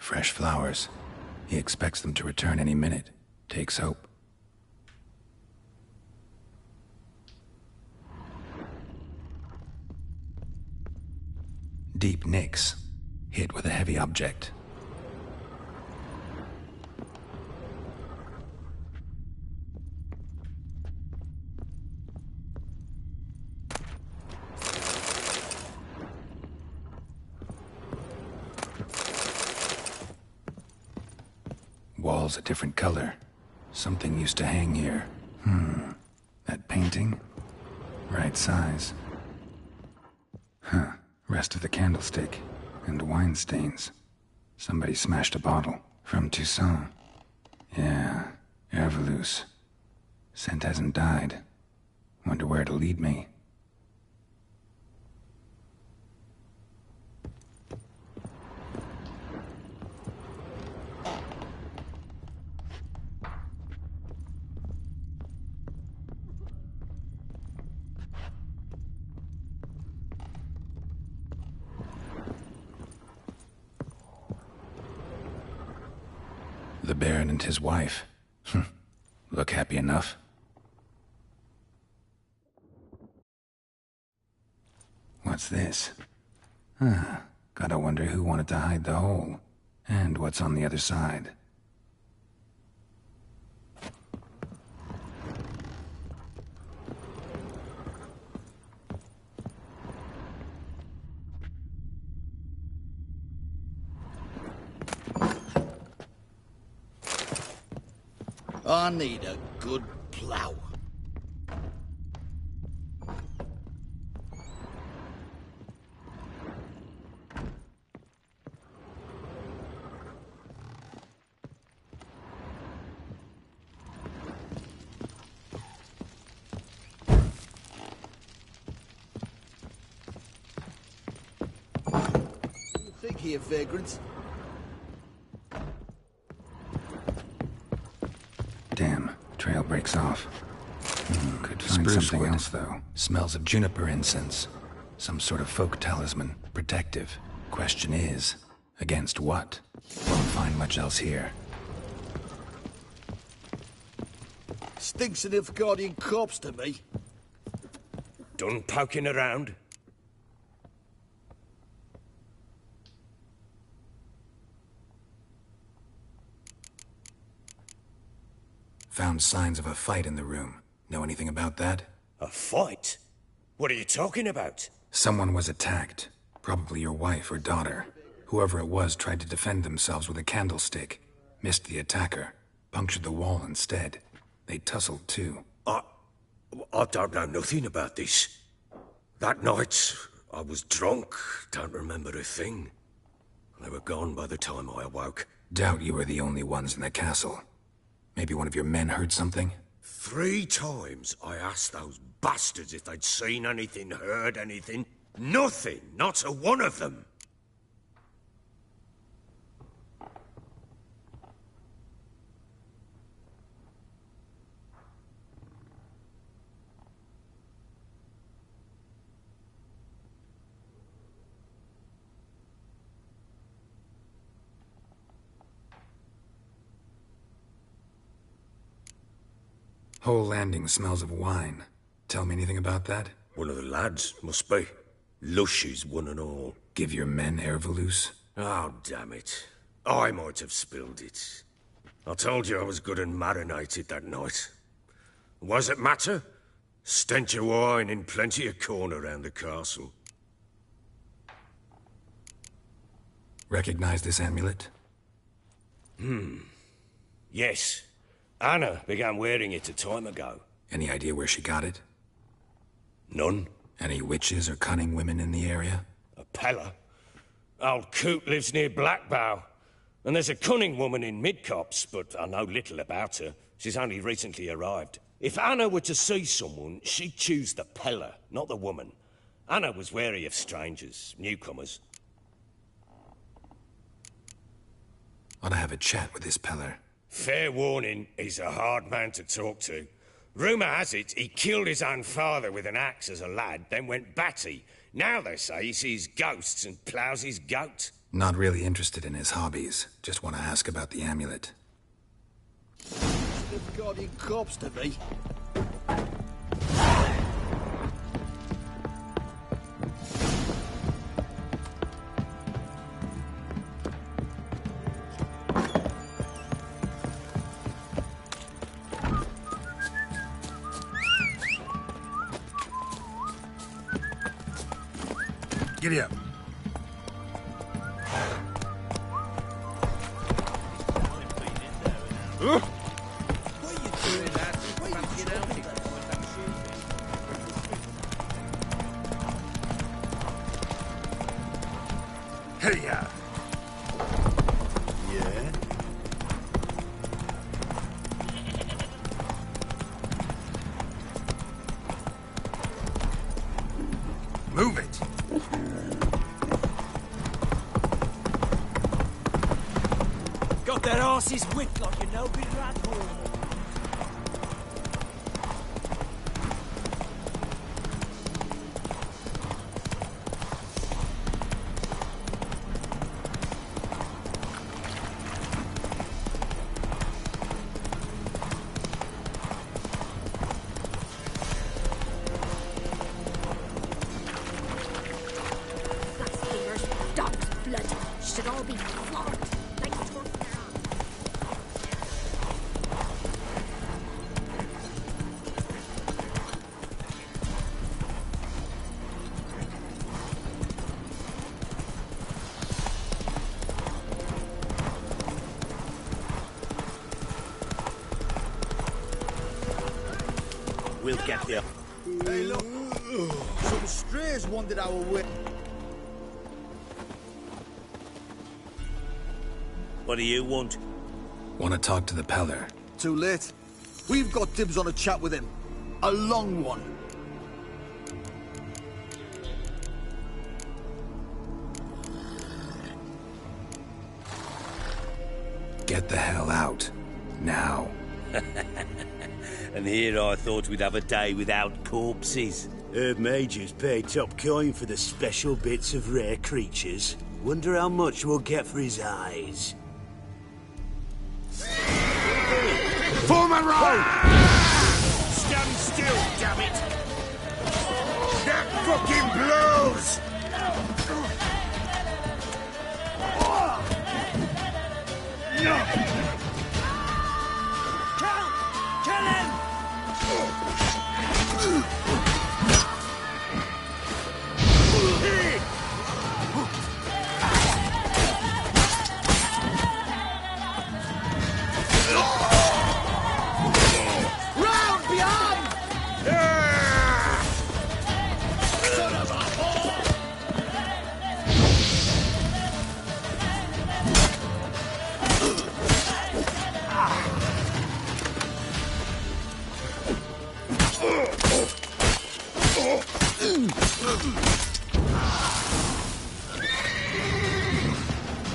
Fresh flowers. He expects them to return any minute. Takes hope. Deep nicks. Hit with a heavy object. Wall's a different color. Something used to hang here. That painting? Right size. Huh. Rest of the candlestick. And wine stains. Somebody smashed a bottle. From Toussaint. Yeah. Herveloos. Scent hasn't died. Wonder where it'll lead me. The Baron and his wife. Look happy enough. What's this? Gotta wonder who wanted to hide the hole. And what's on the other side. I need a good plough. You think here, vagrants? Damn, trail breaks off. Could find something else, though. Smells of juniper incense. Some sort of folk talisman. Protective. Question is, against what? Won't find much else here. Stinks of Nilfgaardian corpse to me. Done poking around? Found signs of a fight in the room. Know anything about that? A fight? What are you talking about? Someone was attacked. Probably your wife or daughter. Whoever it was tried to defend themselves with a candlestick. Missed the attacker. Punctured the wall instead. They tussled too. I don't know nothing about this. That night, I was drunk. Don't remember a thing. They were gone by the time I awoke. Doubt you were the only ones in the castle. Maybe one of your men heard something? 3 times I asked those bastards if they'd seen anything, heard anything. Nothing, not a one of them. Whole landing smells of wine. Tell me anything about that? One of the lads, must be. Lushes, one and all. Give your men Herveloos? Oh, damn it. I might have spilled it. I told you I was good and marinated that night. What does it matter? Stench of wine in plenty of corn around the castle. Recognize this amulet? Yes. Anna began wearing it a time ago. Any idea where she got it? None. Any witches or cunning women in the area? A Peller? Old Coot lives near Blackbow. And there's a cunning woman in Midcopse, but I know little about her. She's only recently arrived. If Anna were to see someone, she'd choose the Peller, not the woman. Anna was wary of strangers, newcomers. Ought to have a chat with this Peller. Fair warning, he's a hard man to talk to. Rumour has it he killed his own father with an axe as a lad, then went batty. Now they say he sees ghosts and ploughs his goat. Not really interested in his hobbies. Just want to ask about the amulet. Sensitive guardian corpse to me. Giddy up. Hey, yeah. Yeah? Move it. Got their asses whipped like a no big rat ball. Blasphemers, dog's blood, should all be flogged. Like torture their arms. We'll get there. Hey, look. Some strays wandered our way. What do you want? Want to talk to the Peller. Too late. We've got dibs on a chat with him. A long one. Get the hell out. Now. And here I thought we'd have a day without corpses. Herb Majors paid top coin for the special bits of rare creatures. Wonder how much we'll get for his eyes. Form a row! Stand still, damn it! That fucking blows! Kill him! Round beyond!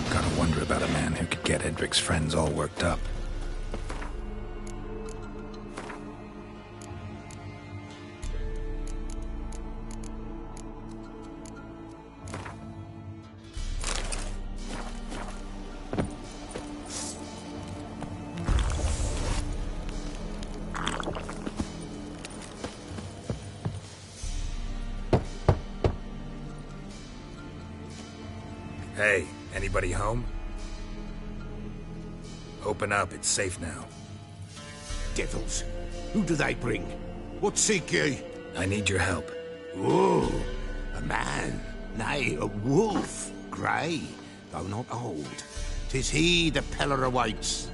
Gotta wonder about a man who could get Edric's friends all worked up. Hey, anybody home? Open up, it's safe now. Devils. Who do they bring? What seek ye? I need your help. Oh, a man. Nay, a wolf. Grey, though not old. 'Tis he the Peller awaits.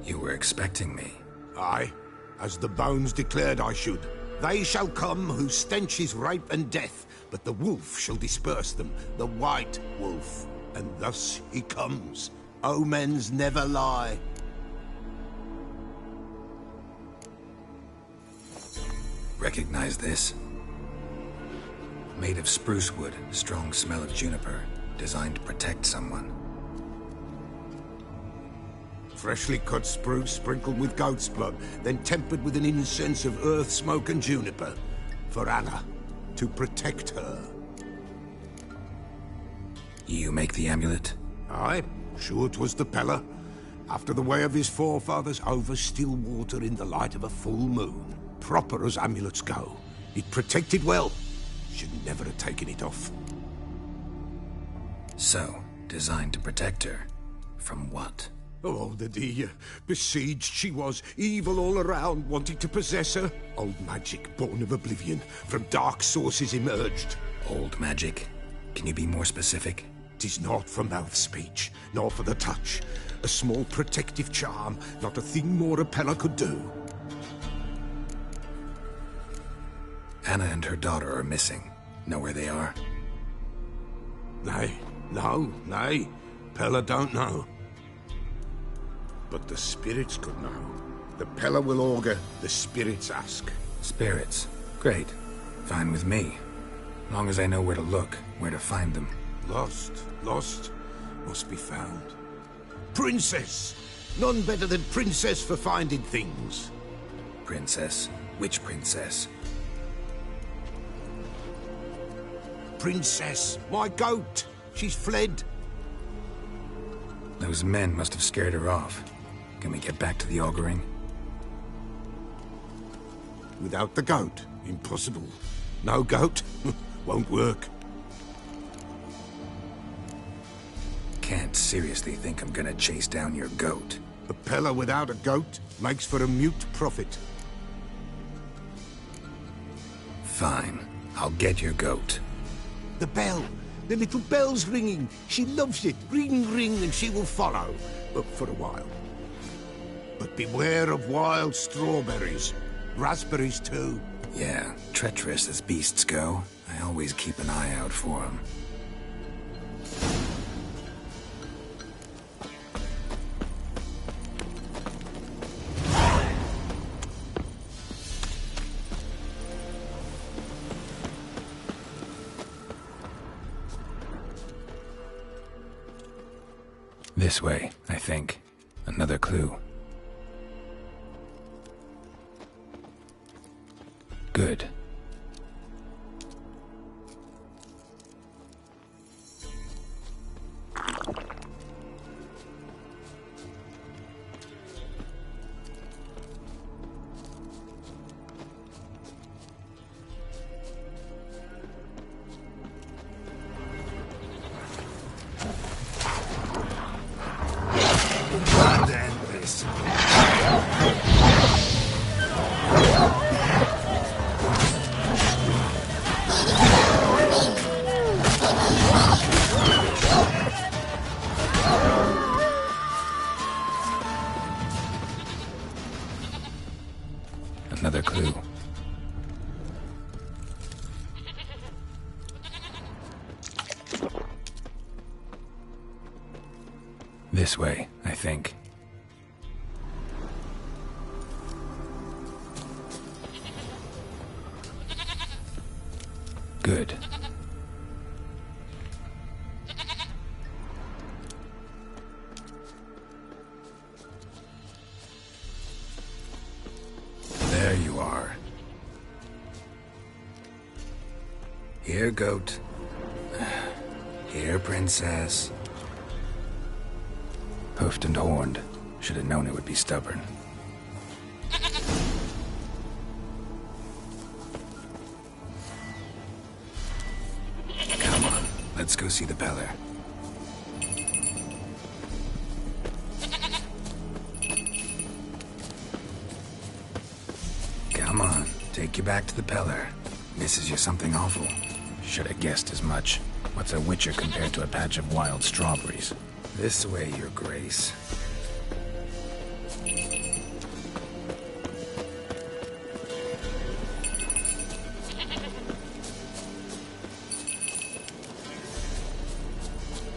You were expecting me. Aye, as the bones declared I should. They shall come whose stench is rape and death, but the wolf shall disperse them, the white wolf. And thus he comes. Omens never lie. Recognize this? Made of spruce wood, strong smell of juniper, designed to protect someone. Freshly cut spruce sprinkled with goat's blood, then tempered with an incense of earth, smoke and juniper. For Anna, to protect her. You make the amulet? Aye, sure 'twas the Pella. After the way of his forefathers, over still water in the light of a full moon. Proper as amulets go. It protected well. Should never have taken it off. So, designed to protect her. From what? Oh, the besieged she was, evil all around, wanting to possess her. Old magic, born of oblivion, from dark sources emerged. Old magic? Can you be more specific? 'Tis not for mouth speech, nor for the touch. A small protective charm, not a thing more a Pella could do. Anna and her daughter are missing. Know where they are? Nay, nay. Pella don't know. But the spirits could know. The Pella will augur, the spirits ask. Spirits. Great. Fine with me. Long as I know where to look, where to find them. Lost, must be found. Princess! None better than Princess for finding things. Princess? Which princess? Princess, my goat! She's fled. Those men must have scared her off. Can we get back to the auguring? Without the goat, impossible. No goat, won't work. Can't seriously think I'm gonna chase down your goat. A Pella without a goat makes for a mute prophet. Fine. I'll get your goat. The bell! The little bell's ringing. She loves it. Ring, ring, and she will follow. But for a while. But beware of wild strawberries. Raspberries, too. Yeah, treacherous as beasts go. I always keep an eye out for them. This way, I think. Another clue. Good. Another clue. This way, I think. Good. There you are. Here, goat. Here, princess. Hoofed and horned. Should have known it would be stubborn. Come on, let's go see the Beller. Come on, take you back to the Peller. Misses you something awful. Should have guessed as much. What's a witcher compared to a patch of wild strawberries? This way, your grace.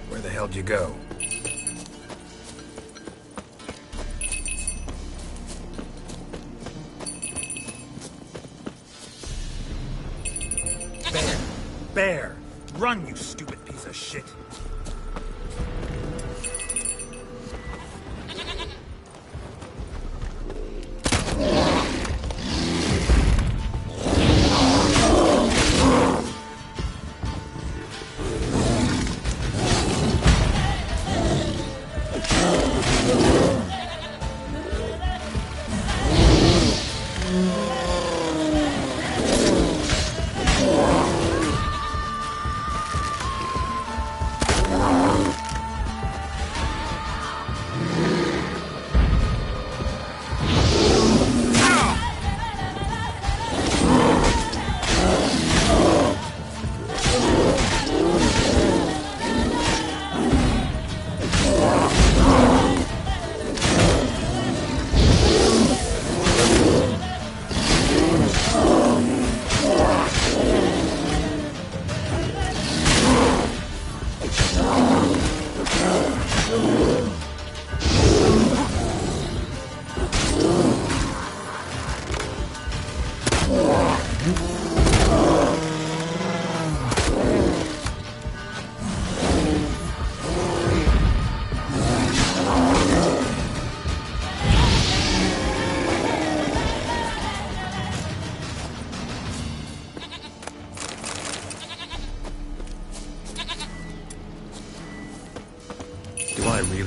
Where the hell'd you go? Bear! Run, you stupid piece of shit!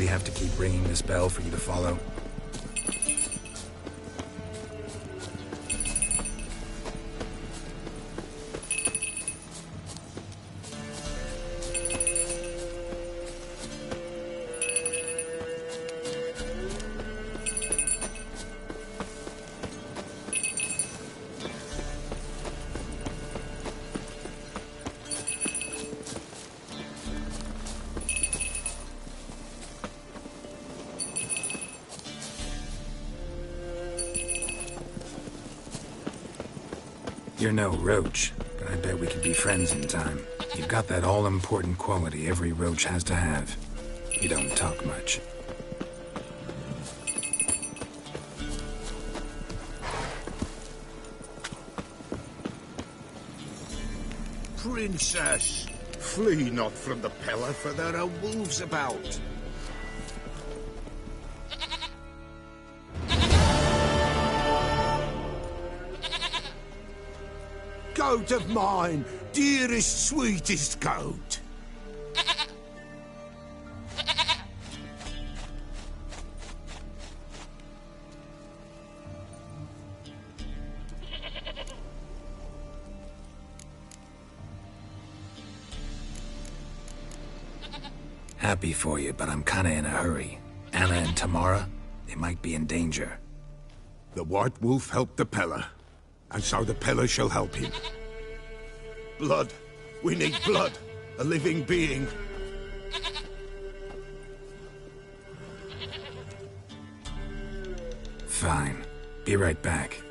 really have to keep ringing this bell for you to follow? You're no roach, but I bet we could be friends in time. You've got that all-important quality every roach has to have. You don't talk much. Princess, flee not from the Pella, for there are wolves about. Goat of mine, dearest, sweetest goat. Happy for you, but I'm kinda in a hurry. Anna and Tamara, they might be in danger. The White Wolf helped the Pella, and so the Pella shall help him. Blood. We need blood. A living being. Fine. Be right back.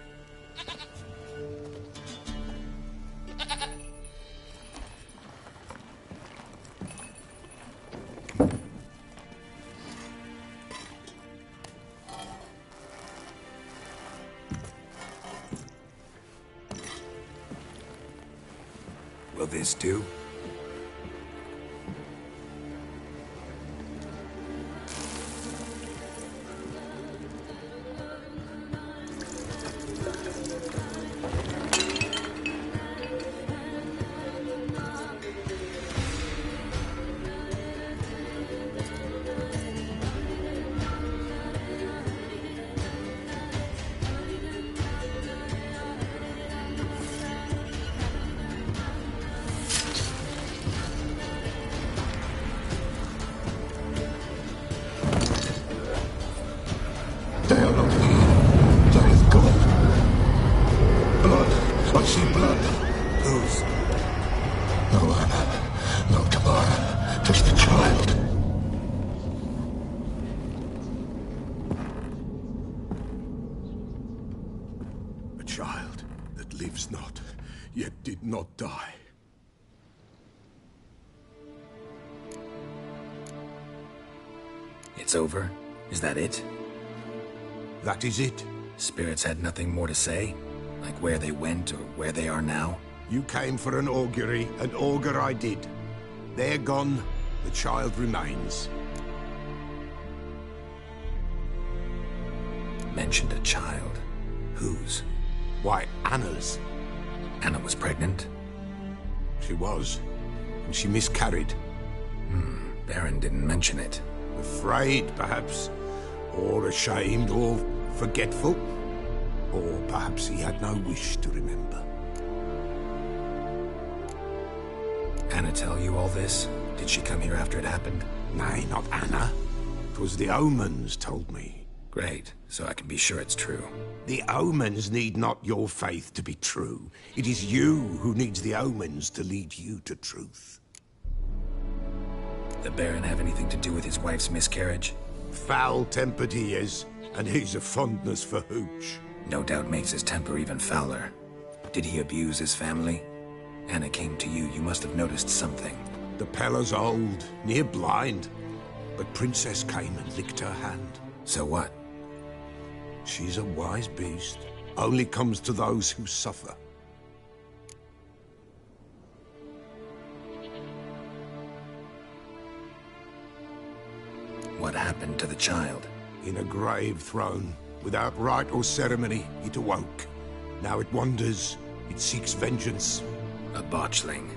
Will this do? They are not here. There is God. Blood. I see blood. Whose? No Anna. No Tamara. Just the child. A child that lives not, yet did not die. It's over? Is that it? That is it. Spirits had nothing more to say? Like where they went or where they are now? You came for an augury, and augur I did. They're gone, the child remains. Mentioned a child. Whose? Why, Anna's. Anna was pregnant? She was, and she miscarried. Baron didn't mention it. Afraid, perhaps, or ashamed, or forgetful. Or perhaps he had no wish to remember. Anna tell you all this? Did she come here after it happened? Nay, not Anna. 'Twas the omens told me. Great, so I can be sure it's true. The omens need not your faith to be true. It is you who needs the omens to lead you to truth. The Baron have anything to do with his wife's miscarriage? Foul-tempered he is, and he's a fondness for hooch. No doubt makes his temper even fouler. Did he abuse his family? Anna came to you, you must have noticed something. The Pella's old, near blind, but Princess came and licked her hand. So what? She's a wise beast. Only comes to those who suffer. What happened to the child? In a grave thrown, without rite or ceremony, it awoke. Now it wanders, it seeks vengeance. A botchling.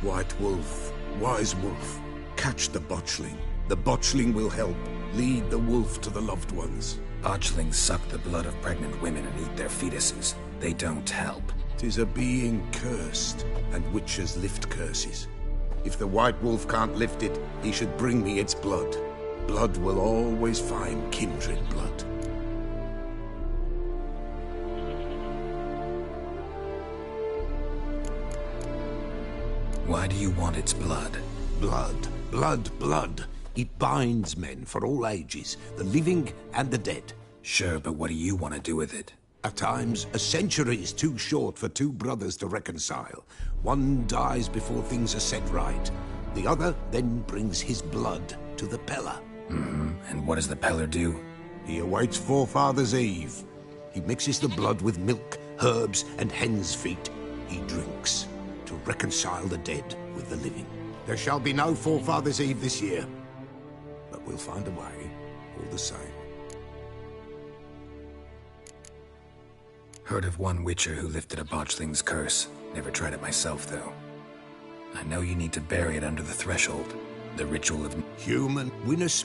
White Wolf, Wise Wolf, catch the botchling. The botchling will help. Lead the wolf to the loved ones. Botchlings suck the blood of pregnant women and eat their fetuses. They don't help. 'Tis a being cursed, and witches lift curses. If the White Wolf can't lift it, he should bring me its blood. Blood will always find kindred blood. Why do you want its blood? Blood, blood, blood. It binds men for all ages, the living and the dead. Sure, but what do you want to do with it? At times, a century is too short for two brothers to reconcile. One dies before things are set right. The other then brings his blood to the Peller. And what does the Peller do? He awaits Forefathers' Eve. He mixes the blood with milk, herbs, and hen's feet. He drinks to reconcile the dead with the living. There shall be no Forefathers' Eve this year, but we'll find a way all the same. Heard of one witcher who lifted a botchling's curse. Never tried it myself, though. I know you need to bury it under the threshold. The ritual of... Human winners.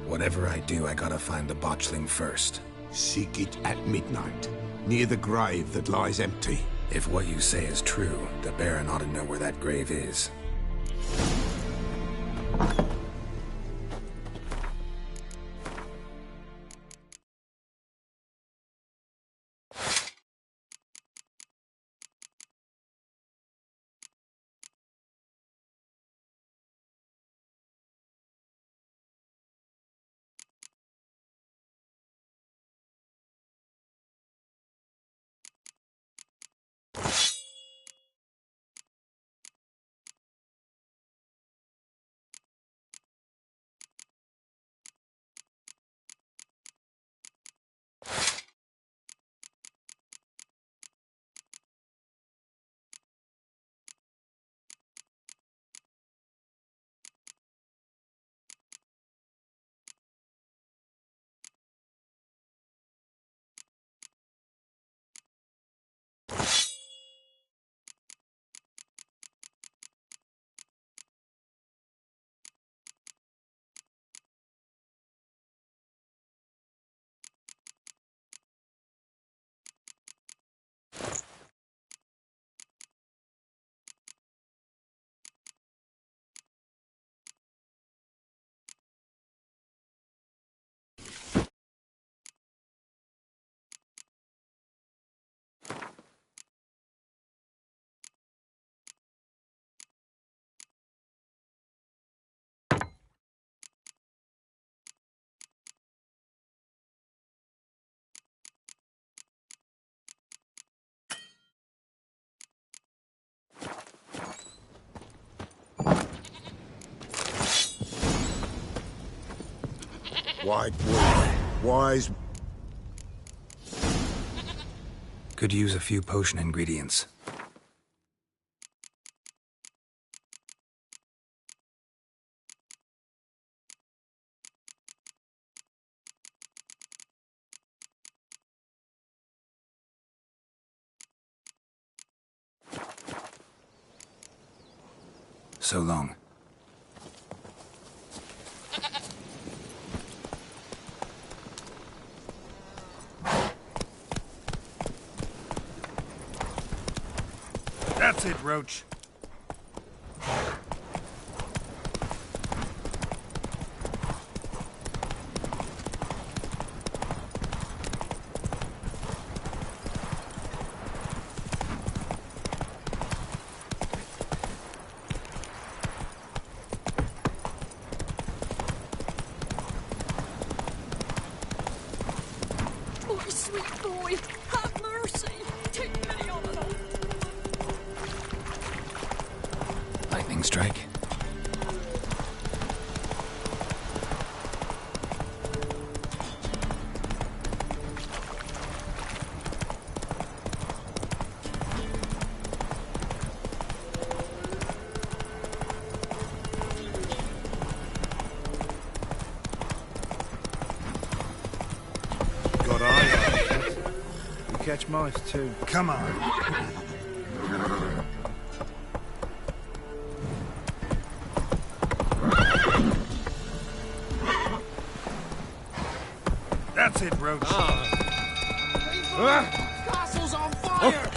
Whatever I do, I gotta find the botchling first. Seek it at midnight, near the grave that lies empty. If what you say is true, the Baron ought to know where that grave is. White Wolf, wise... Could use a few potion ingredients. So long. That's it, Roach. My sweet boy, have mercy. Take me on and on. Lightning strike. Got eyes on it. You catch mice too. Come on. That's it, Roach. Castle's on fire!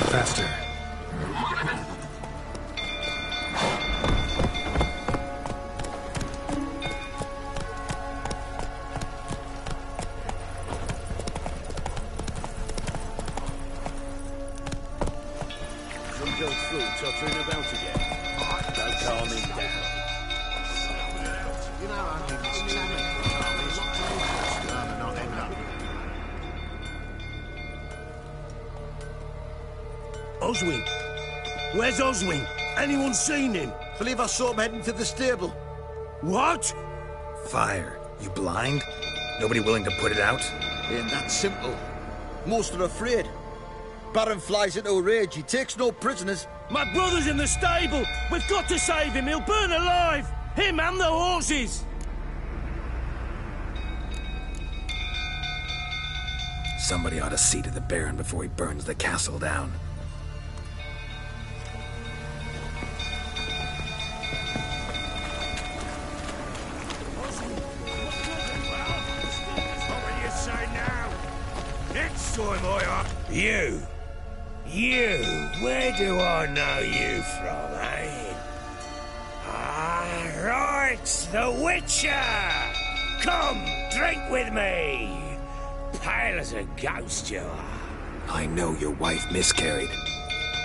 Faster. Some go through tottering about again. Don't calm him down. You know, I think it's jamming for Tommy's rather not end up. Oswin! Where's Oswin? Anyone seen him? Believe I saw him heading to the stable. What? Fire. You blind? Nobody willing to put it out? Ain't that simple. Most are afraid. Baron flies into a rage. He takes no prisoners. My brother's in the stable! We've got to save him! He'll burn alive! Him and the horses! Somebody ought to see to the Baron before he burns the castle down. What will you say now? Next time I up. You, where do I know you from, eh? Ah, right, the Witcher! Come, drink with me! Pale as a ghost you are. I know your wife miscarried.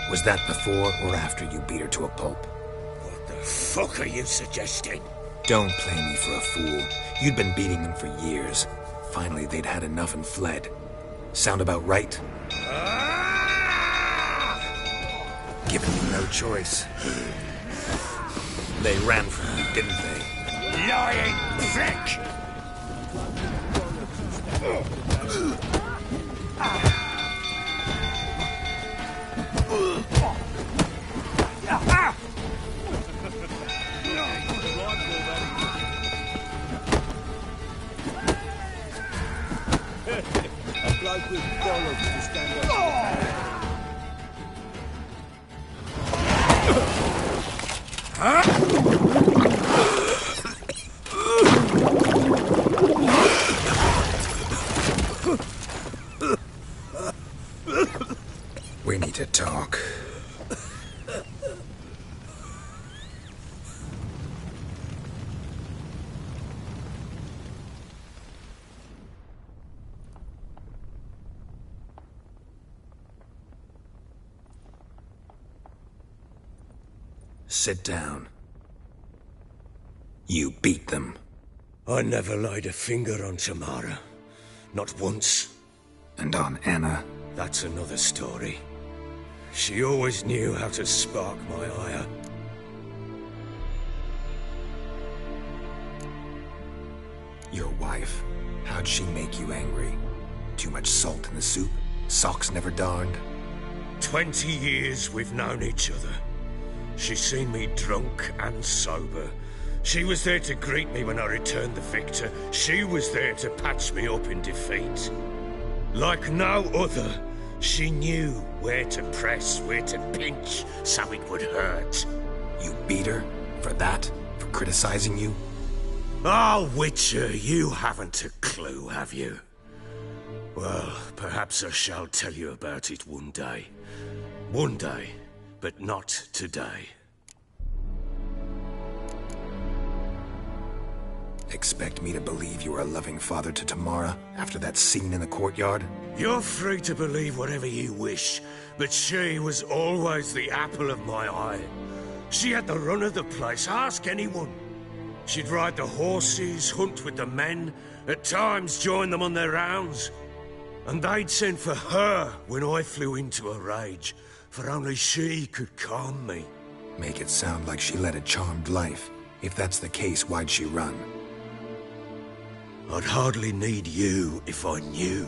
Was that before or after you beat her to a pulp? What the fuck are you suggesting? Don't play me for a fool. You'd been beating them for years. Finally, they'd had enough and fled. Sound about right? Given you no choice. They ran from you, didn't they? Lying prick! A bloke with bollocks to stand up. We need to talk. Sit down. You beat them. I never laid a finger on Tamara. Not once. And on Anna. That's another story. She always knew how to spark my ire. Your wife. How'd she make you angry? Too much salt in the soup? Socks never darned? 20 years we've known each other. She's seen me drunk and sober. She was there to greet me when I returned the victor. She was there to patch me up in defeat. Like no other, she knew where to press, where to pinch, so it would hurt. You beat her? For that? For criticizing you? Oh, Witcher, you haven't a clue, have you? Well, perhaps I shall tell you about it one day. One day, but not today. Expect me to believe you are a loving father to Tamara after that scene in the courtyard? You're free to believe whatever you wish, but she was always the apple of my eye. She had the run of the place, ask anyone. She'd ride the horses, hunt with the men, at times join them on their rounds. And they'd send for her when I flew into a rage, for only she could calm me. Make it sound like she led a charmed life. If that's the case, why'd she run? I'd hardly need you if I knew.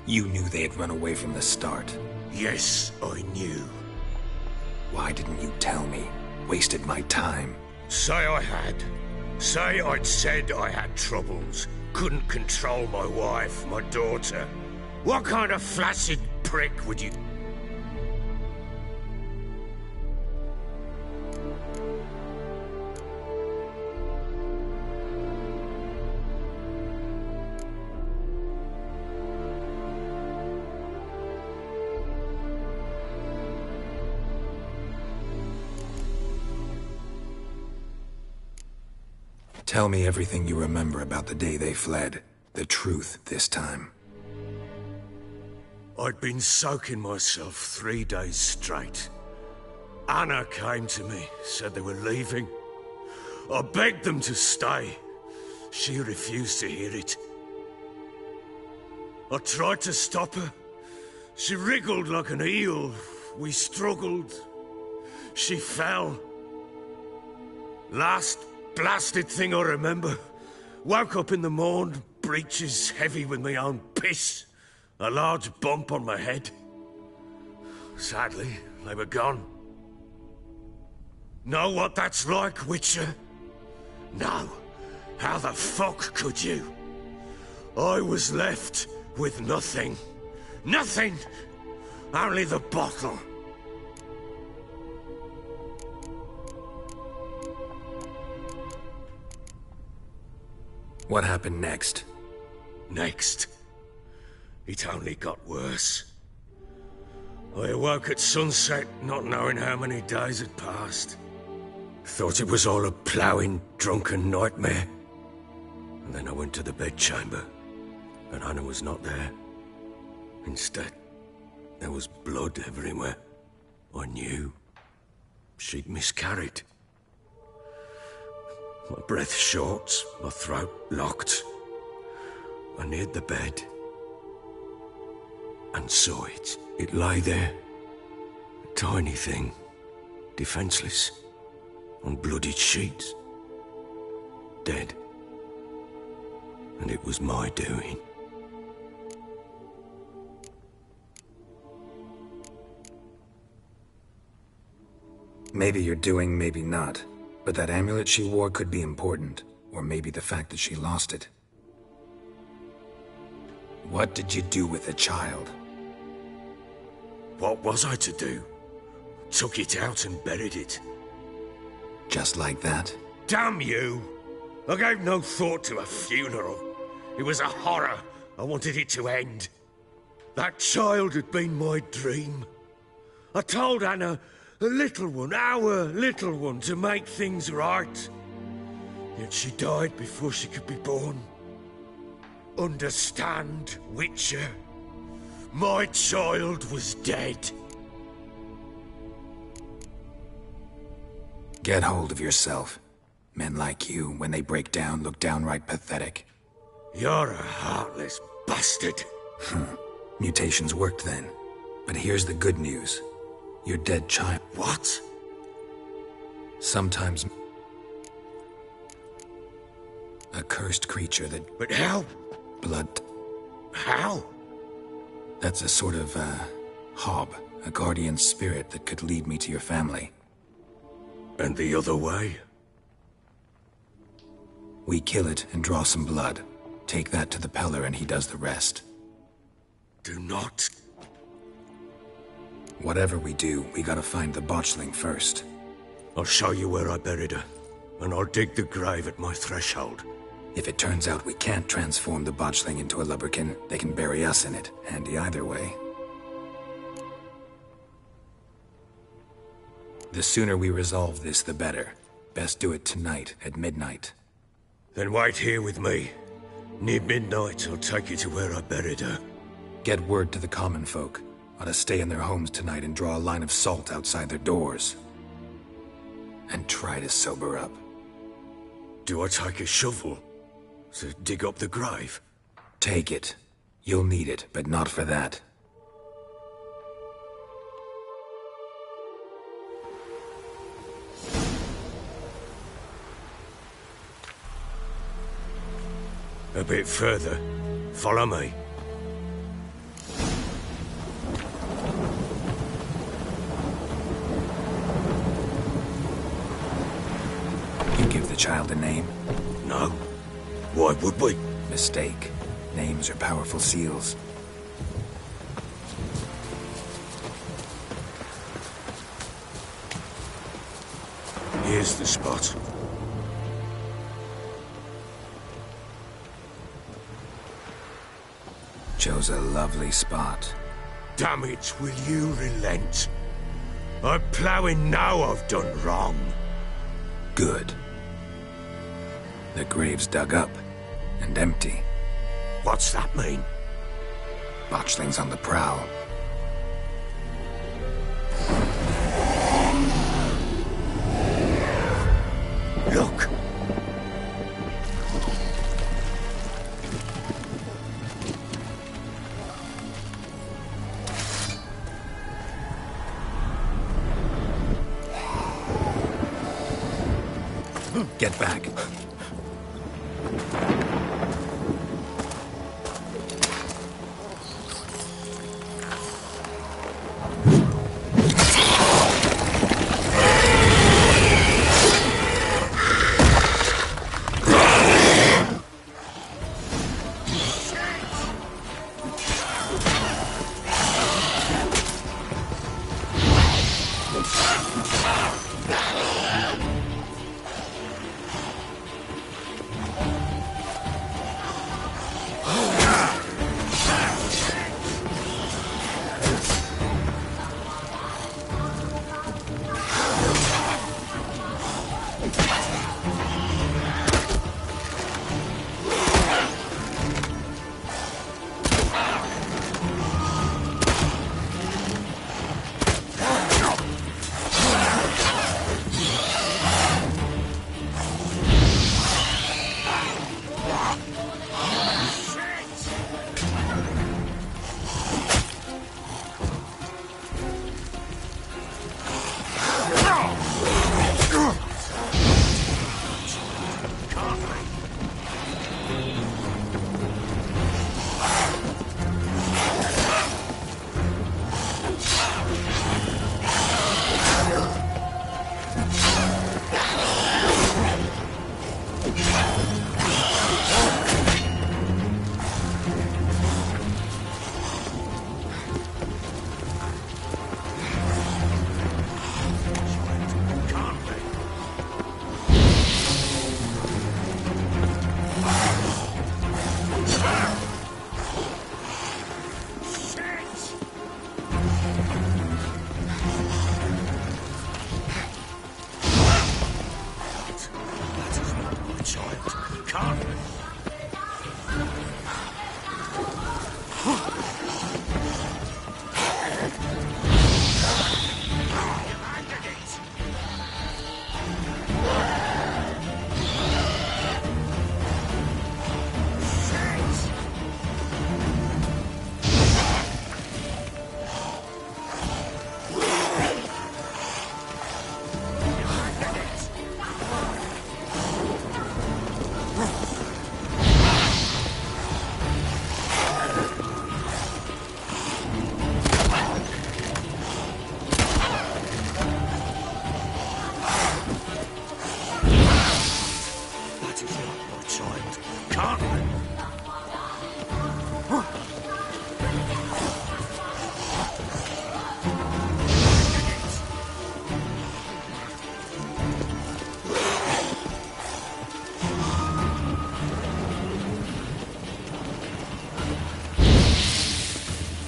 You knew they had run away from the start. Yes, I knew. Why didn't you tell me? Wasted my time. Say I had. Say I'd said I had troubles. Couldn't control my wife, my daughter. What kind of flaccid prick would you... Tell me everything you remember about the day they fled. The truth this time. I'd been soaking myself 3 days straight. Anna came to me, said they were leaving. I begged them to stay. She refused to hear it. I tried to stop her. She wriggled like an eel. We struggled. She fell. Last blasted thing I remember. Woke up in the morn, breeches heavy with my own piss. A large bump on my head. Sadly, they were gone. Know what that's like, Witcher? No. How the fuck could you? I was left with nothing. Nothing! Only the bottle. What happened next? Next? It only got worse. I awoke at sunset, not knowing how many days had passed. Thought it was all a ploughing, drunken nightmare. And then I went to the bedchamber, and Anna was not there. Instead, there was blood everywhere. I knew she'd miscarried. My breath short, my throat locked. I neared the bed and saw it. It lay there, a tiny thing, defenseless, on bloodied sheets, dead. And it was my doing. Maybe you're doing, maybe not. But that amulet she wore could be important. Or maybe the fact that she lost it. What did you do with the child? What was I to do? Took it out and buried it. Just like that? Damn you! I gave no thought to a funeral. It was a horror. I wanted it to end. That child had been my dream. I told Anna, the little one, our little one, to make things right. Yet she died before she could be born. Understand, Witcher? My child was dead. Get hold of yourself. Men like you, when they break down, look downright pathetic. You're a heartless bastard. Mutations worked then. But here's the good news. Your dead child... What? Sometimes... a cursed creature that... But how? Blood... How? That's a sort of, hob. A guardian spirit that could lead me to your family. And the other way? We kill it and draw some blood. Take that to the Peller and he does the rest. Do not... Whatever we do, we gotta find the botchling first. I'll show you where I buried her, and I'll dig the grave at my threshold. If it turns out we can't transform the botchling into a lubberkin, they can bury us in it. Handy either way. The sooner we resolve this, the better. Best do it tonight, at midnight. Then wait here with me. Near midnight, I'll take you to where I buried her. Get word to the common folk. Ought to stay in their homes tonight and draw a line of salt outside their doors. And try to sober up. Do I take a shovel to dig up the grave? Take it. You'll need it, but not for that. A bit further. Follow me. You give the child a name? No. Why would we? Mistake. Names are powerful seals. Here's the spot. Chose a lovely spot. Damn it, will you relent? I'm ploughing now I've done wrong. Good. The grave's dug up and empty. What's that mean? Botchling's on the prowl. Look! Get back.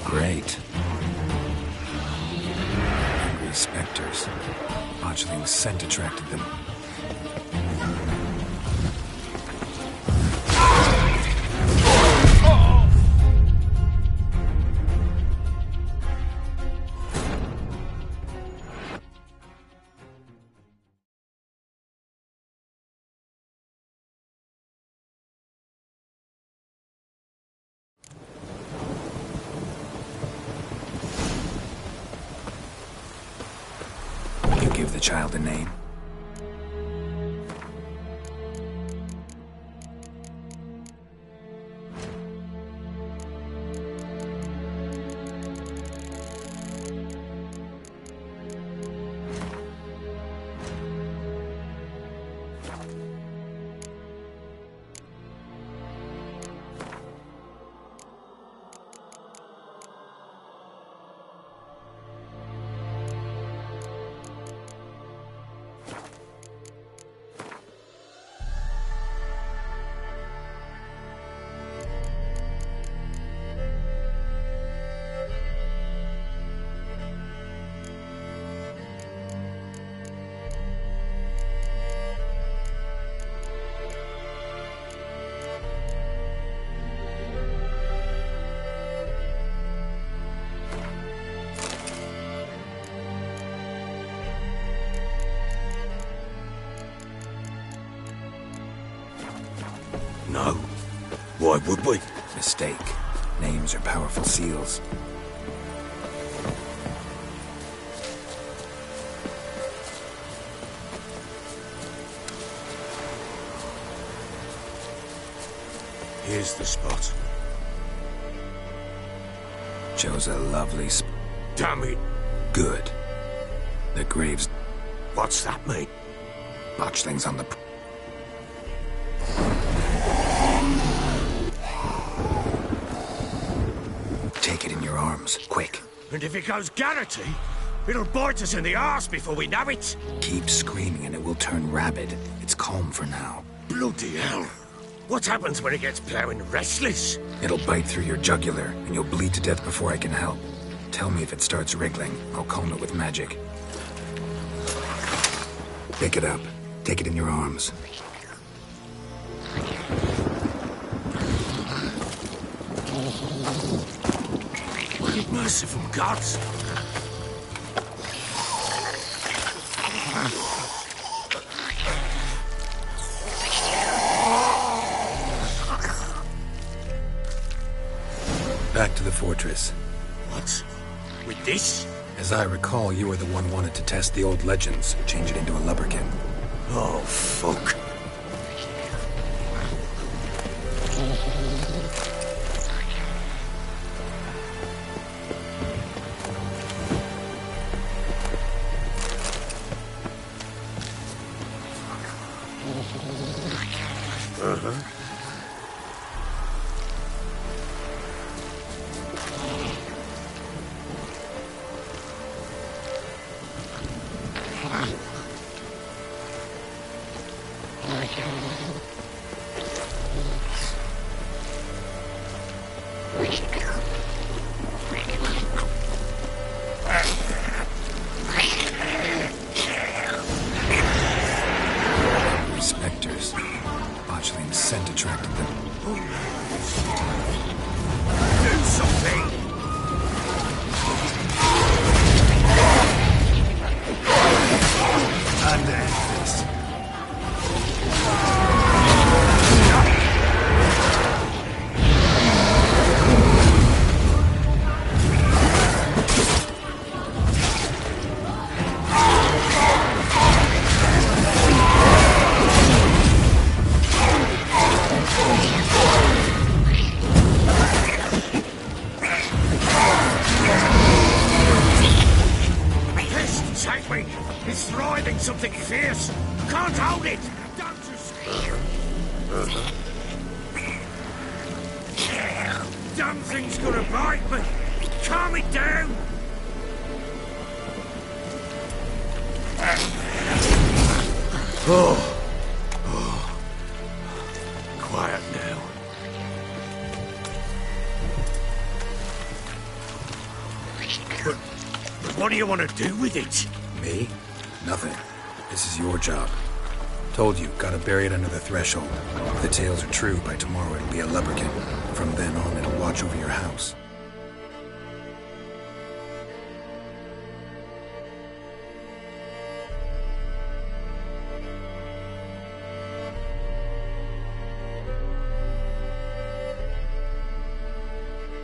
Great. Angry specters. Botchling's scent attracted them. Give the child a name. No. Why would we? Mistake. Names are powerful seals. Here's the spot. Chose a lovely Damn it! Good. The graves What's that mean? botch things on the... Take it in your arms, quick. And if it goes Garrity, it'll bite us in the arse before we know it. Keep screaming and it will turn rabid. It's calm for now. Bloody hell. What happens when it gets plowing restless? It'll bite through your jugular, and you'll bleed to death before I can help. Tell me if it starts wriggling. I'll calm it with magic. Pick it up. Take it in your arms. Merciful gods. Back to the fortress. What? With this? As I recall, you were the one wanted to test the old legends, change it into a lubberkin. Oh, fuck. Spectres. Botchling's scent attracted them. Do something! Time to end this. Take me! It's thriving something fierce! Can't hold it! Don't you Damn thing's gonna bite me! Calm it down! Quiet now. But what do you want to do with it? Me? Nothing. This is your job. Told you, gotta bury it under the threshold. If the tales are true, by tomorrow it'll be a lubberkin. From then on, it'll watch over your house.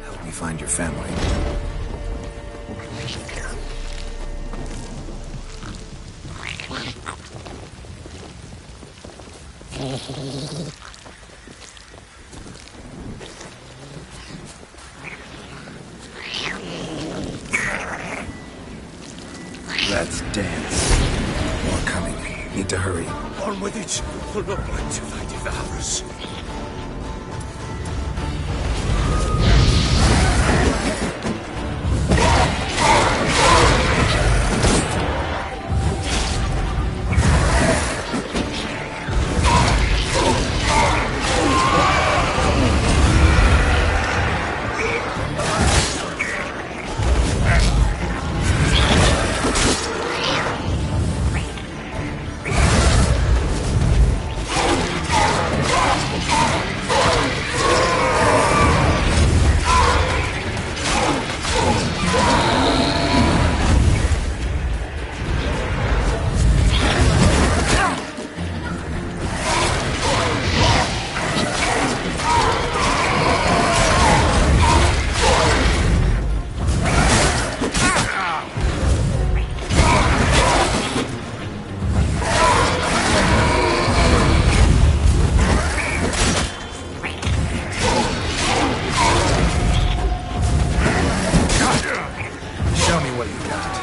Help me find your family. Let's dance. More coming. Need to hurry. On with it! We'll not wait till they devour us. what you got.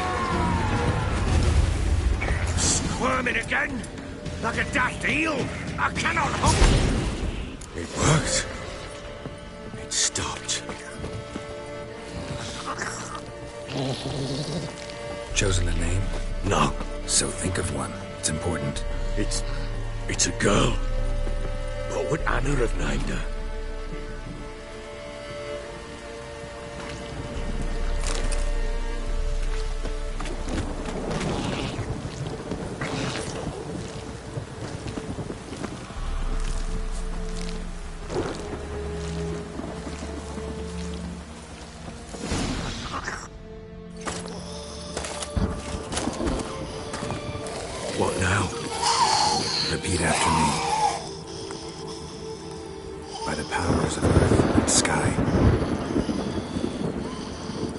Squirming again? Like a daft eel? I cannot hope. It worked. It stopped. Chosen a name? No. So think of one. It's important. It's a girl. What would Anna have named her? What now? Repeat after me. By the powers of earth and sky.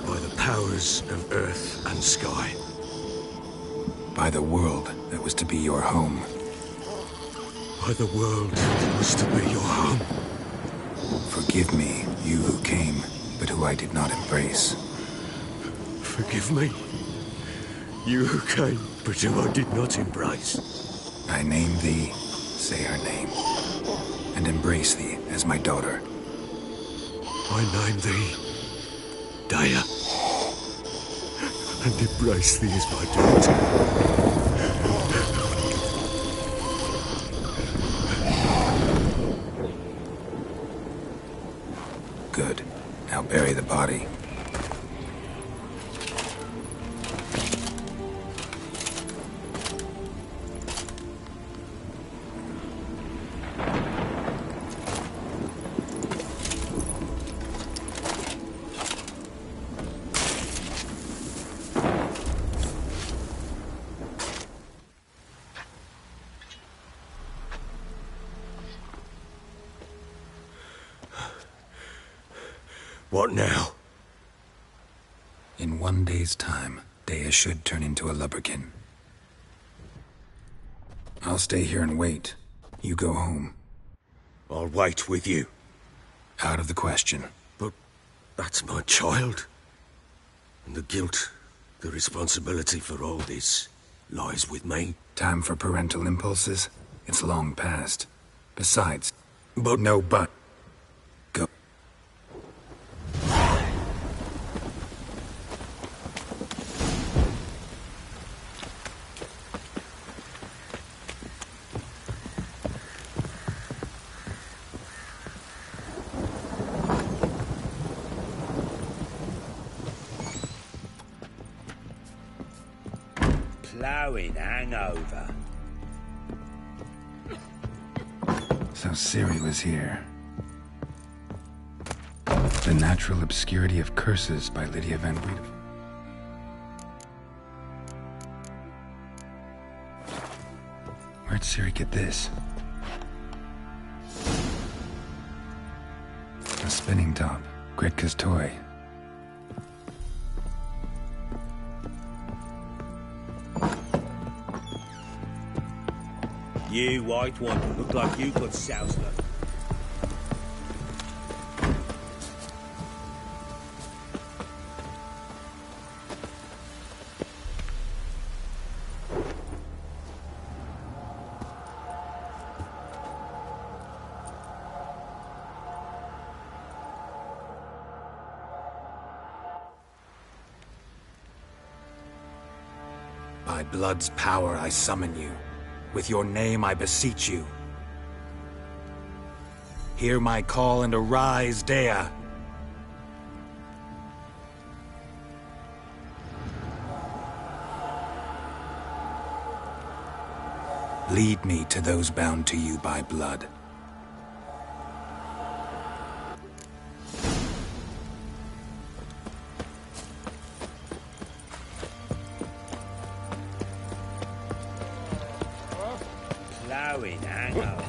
By the powers of earth and sky. By the world that was to be your home. By the world that was to be your home. Forgive me, you who came, but who I did not embrace. Forgive me. You who came, but who I did not embrace. I name thee, say her name, and embrace thee as my daughter. I name thee, Daya, and embrace thee as my daughter. Good. Now bury the body. What now? In 1 day's time, Dea should turn into a lubberkin. I'll stay here and wait. You go home. I'll wait with you. Out of the question. But that's my child. And the guilt, the responsibility for all this lies with me. Time for parental impulses? It's long past. Besides... But... No but. Go. Ploughing hangover. So Ciri was here. The Natural Obscurity of Curses by Lydia Van Breda. Where'd Ciri get this? A spinning top. Gretka's toy. You white one, look like you got soused. By blood's power I summon you. With your name I beseech you. Hear my call and arise, Dea. Lead me to those bound to you by blood. Ploughing hangover.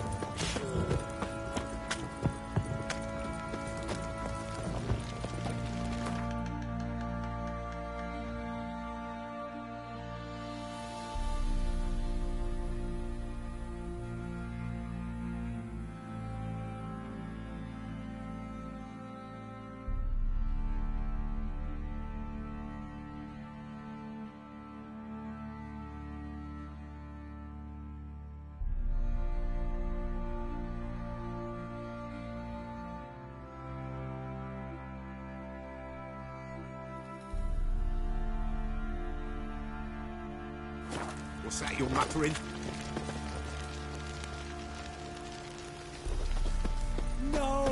What's that you're muttering? No!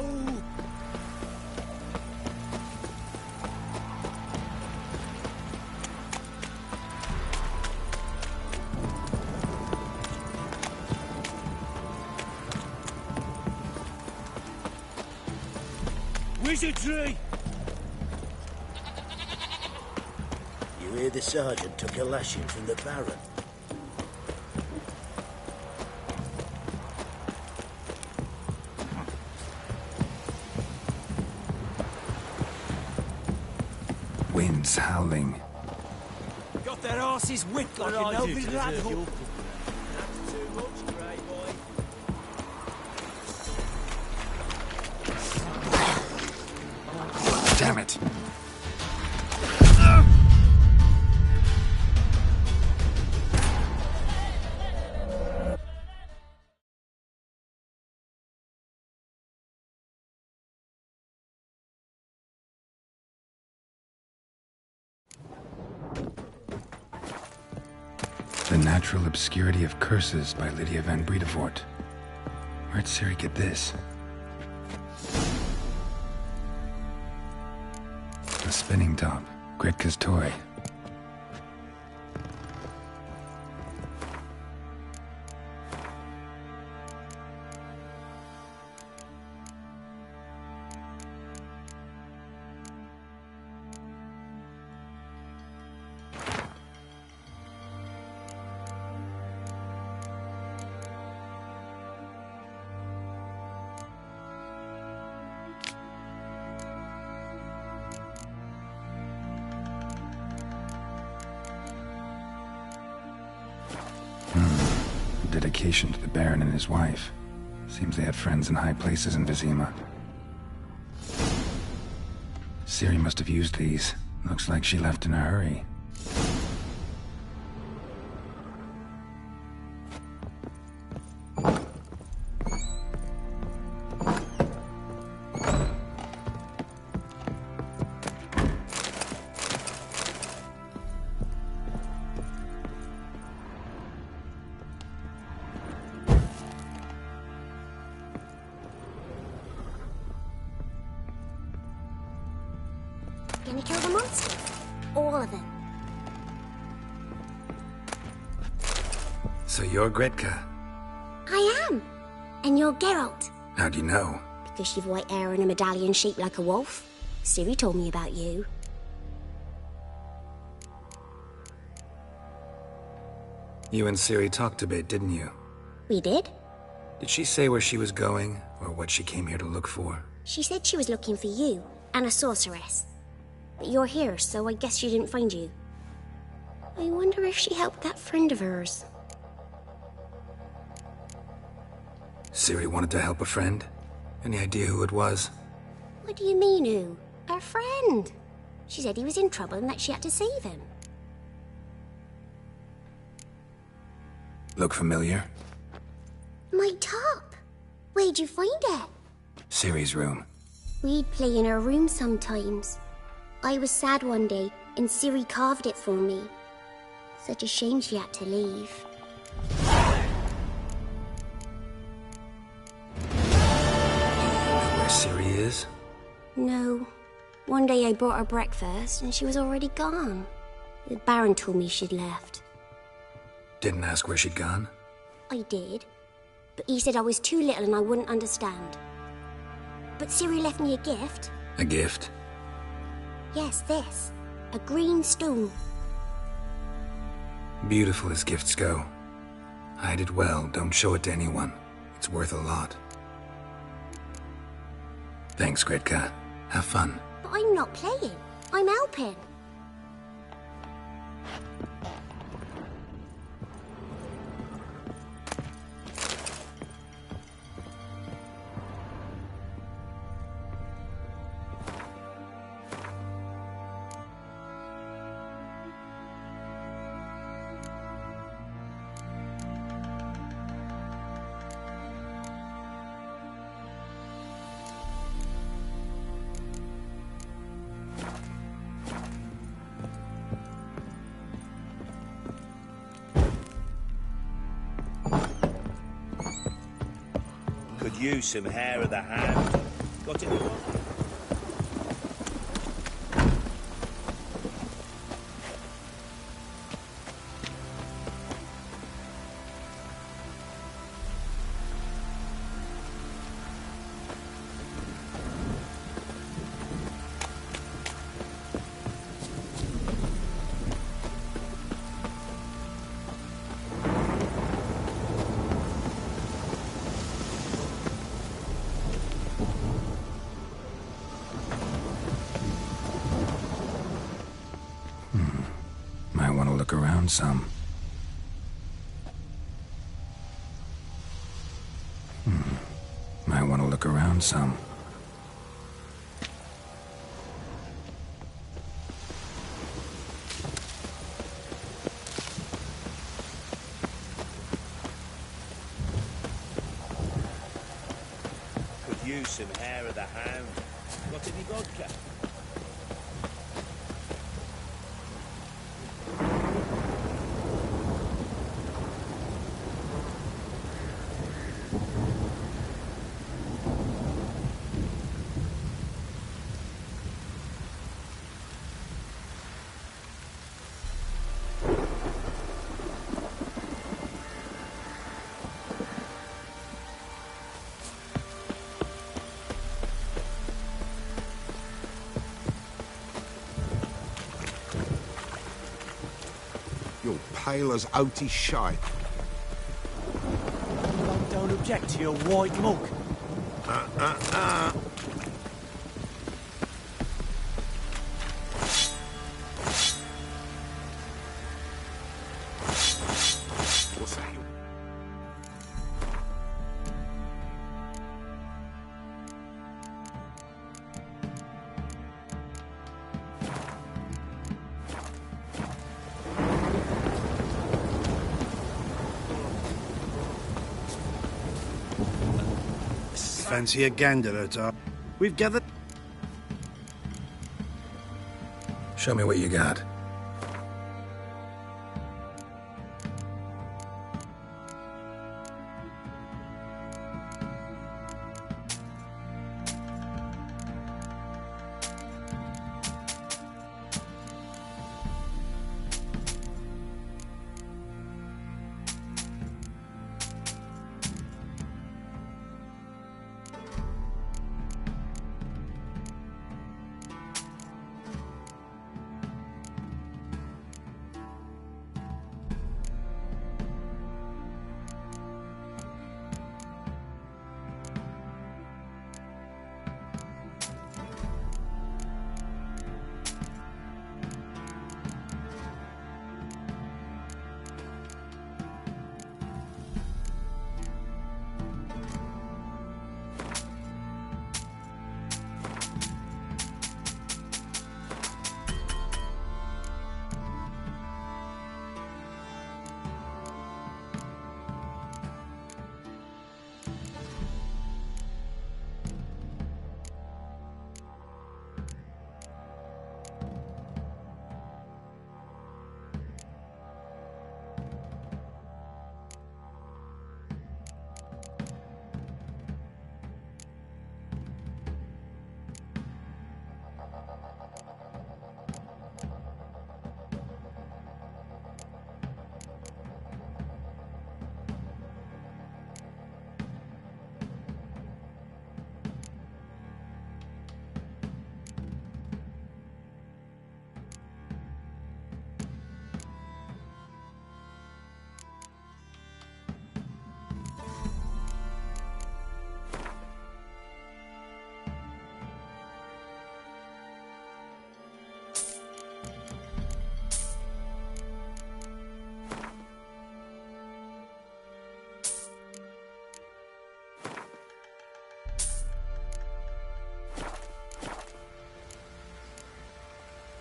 Wizardry! You hear the sergeant took a lashing from the Baron? Winds howling. Got their asses whipped like an Elvis lad. Damn it! The Natural Obscurity of Curses by Lydia van Bredevoort. Where'd Siri get this? A spinning top. Gretka's toy. Dedication to the Baron and his wife. Seems they had friends in high places in Vizima. Siri must have used these. Looks like she left in a hurry. Gonna kill the monsters? All of them. So you're Gretka? I am. And you're Geralt. How'd you know? Because you've white hair and a medallion shaped like a wolf. Siri told me about you. You and Siri talked a bit, didn't you? We did? Did she say where she was going, or what she came here to look for? She said she was looking for you, and a sorceress. But you're here, so I guess she didn't find you. I wonder if she helped that friend of hers. Siri wanted to help a friend? Any idea who it was? What do you mean, who? Her friend. She said he was in trouble and that she had to save him. Look familiar? My top. Where'd you find it? Siri's room. We'd play in her room sometimes. I was sad one day, and Siri carved it for me. Such a shame she had to leave. Know where Siri is? No. One day I brought her breakfast, and she was already gone. The Baron told me she'd left. Didn't ask where she'd gone? I did. But he said I was too little and I wouldn't understand. But Siri left me a gift. A gift? Yes, this. A green stone. Beautiful as gifts go. Hide it well, don't show it to anyone. It's worth a lot. Thanks, Gretka. Have fun. But I'm not playing. I'm helping. Could use some hair of the hand. Got it? Might want to look around some. Might want to look around some. Could use some hair of the hound. Got any vodka? You're pale as outy shite. Don't object to your white mug. What's that? Fancy a gander at all? We've gathered... Show me what you got.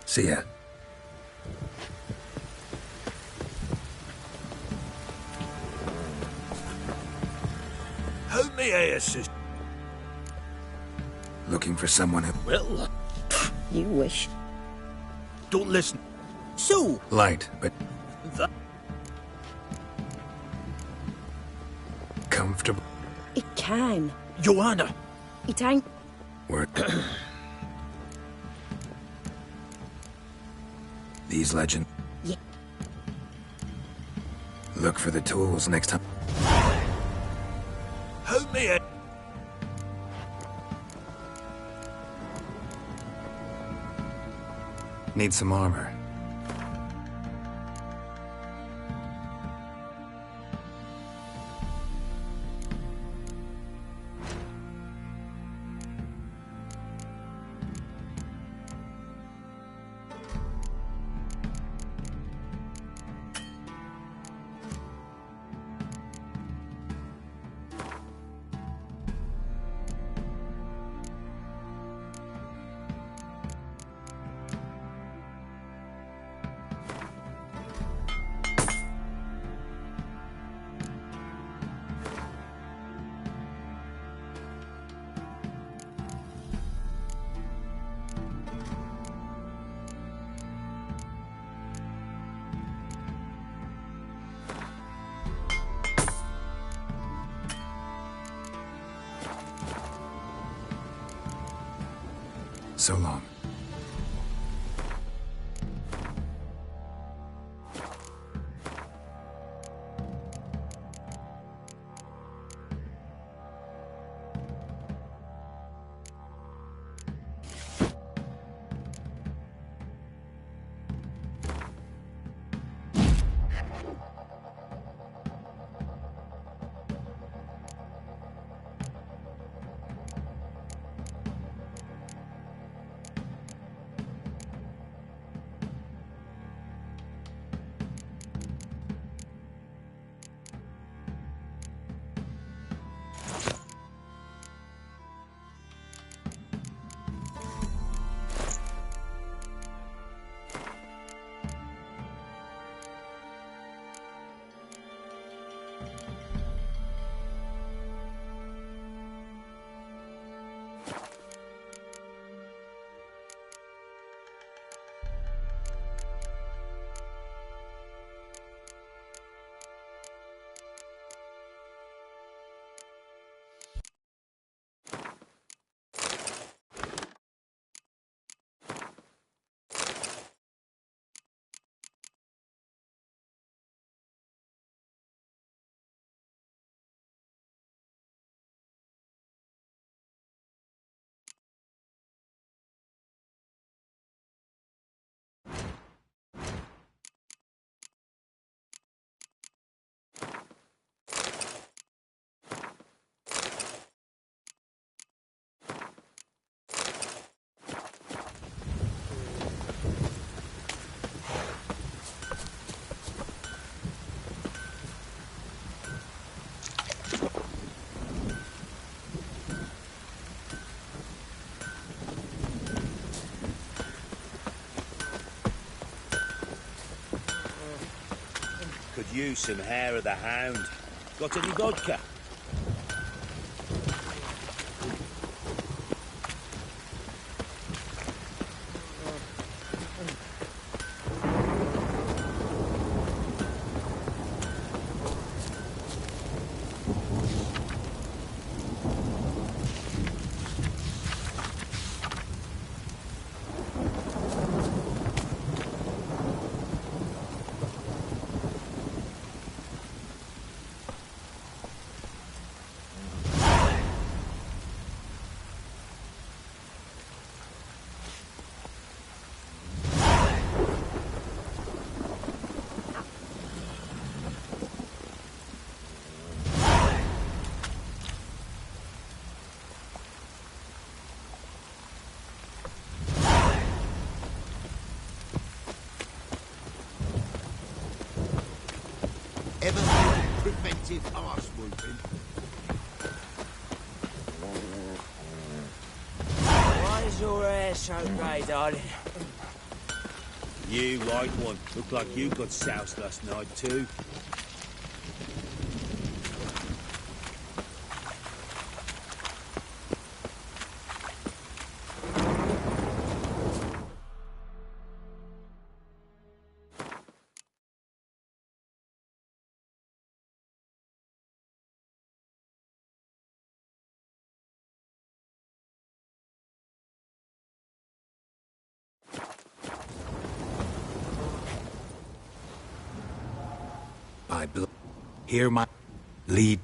See ya. Help me here, sister. Looking for someone who... Well, You wish. don't listen. So, Light, but that... comfortable. It can. Joanna! It ain't. Word. These legend. Yeah. Look for the tools next time. Help me! Need some armor. So long. Could use some hair of the hound. Got any vodka? Ever heard of preventive arse whooping? Why is your hair so grey, darling? You, white one. Look like you got soused last night, too. Hear my lead.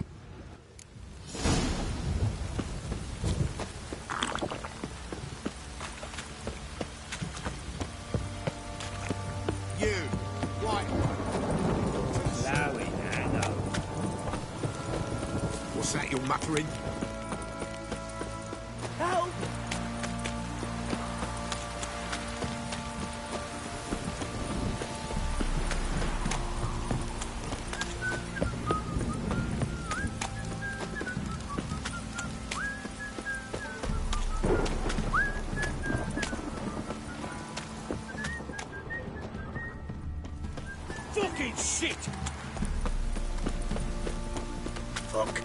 You, right. Allow it, Anno. What's that you're muttering? Help! Fucking shit! Fuck.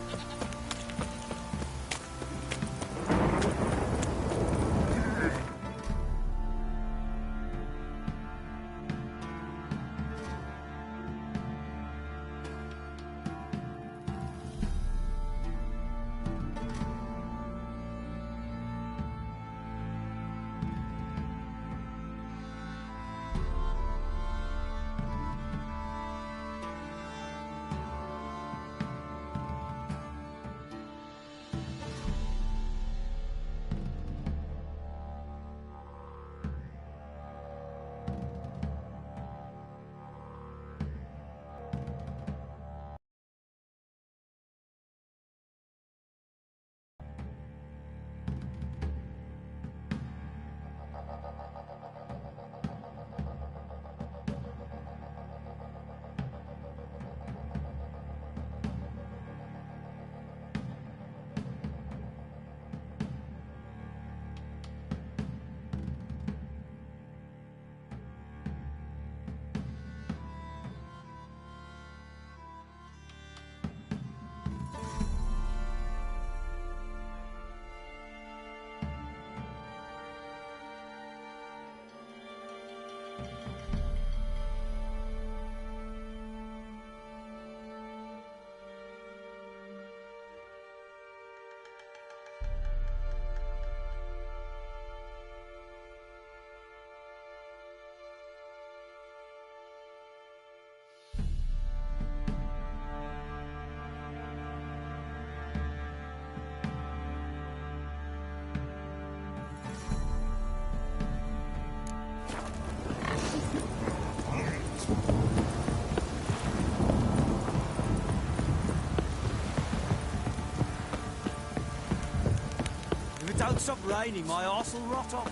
If it don't stop raining, my arse will rot off.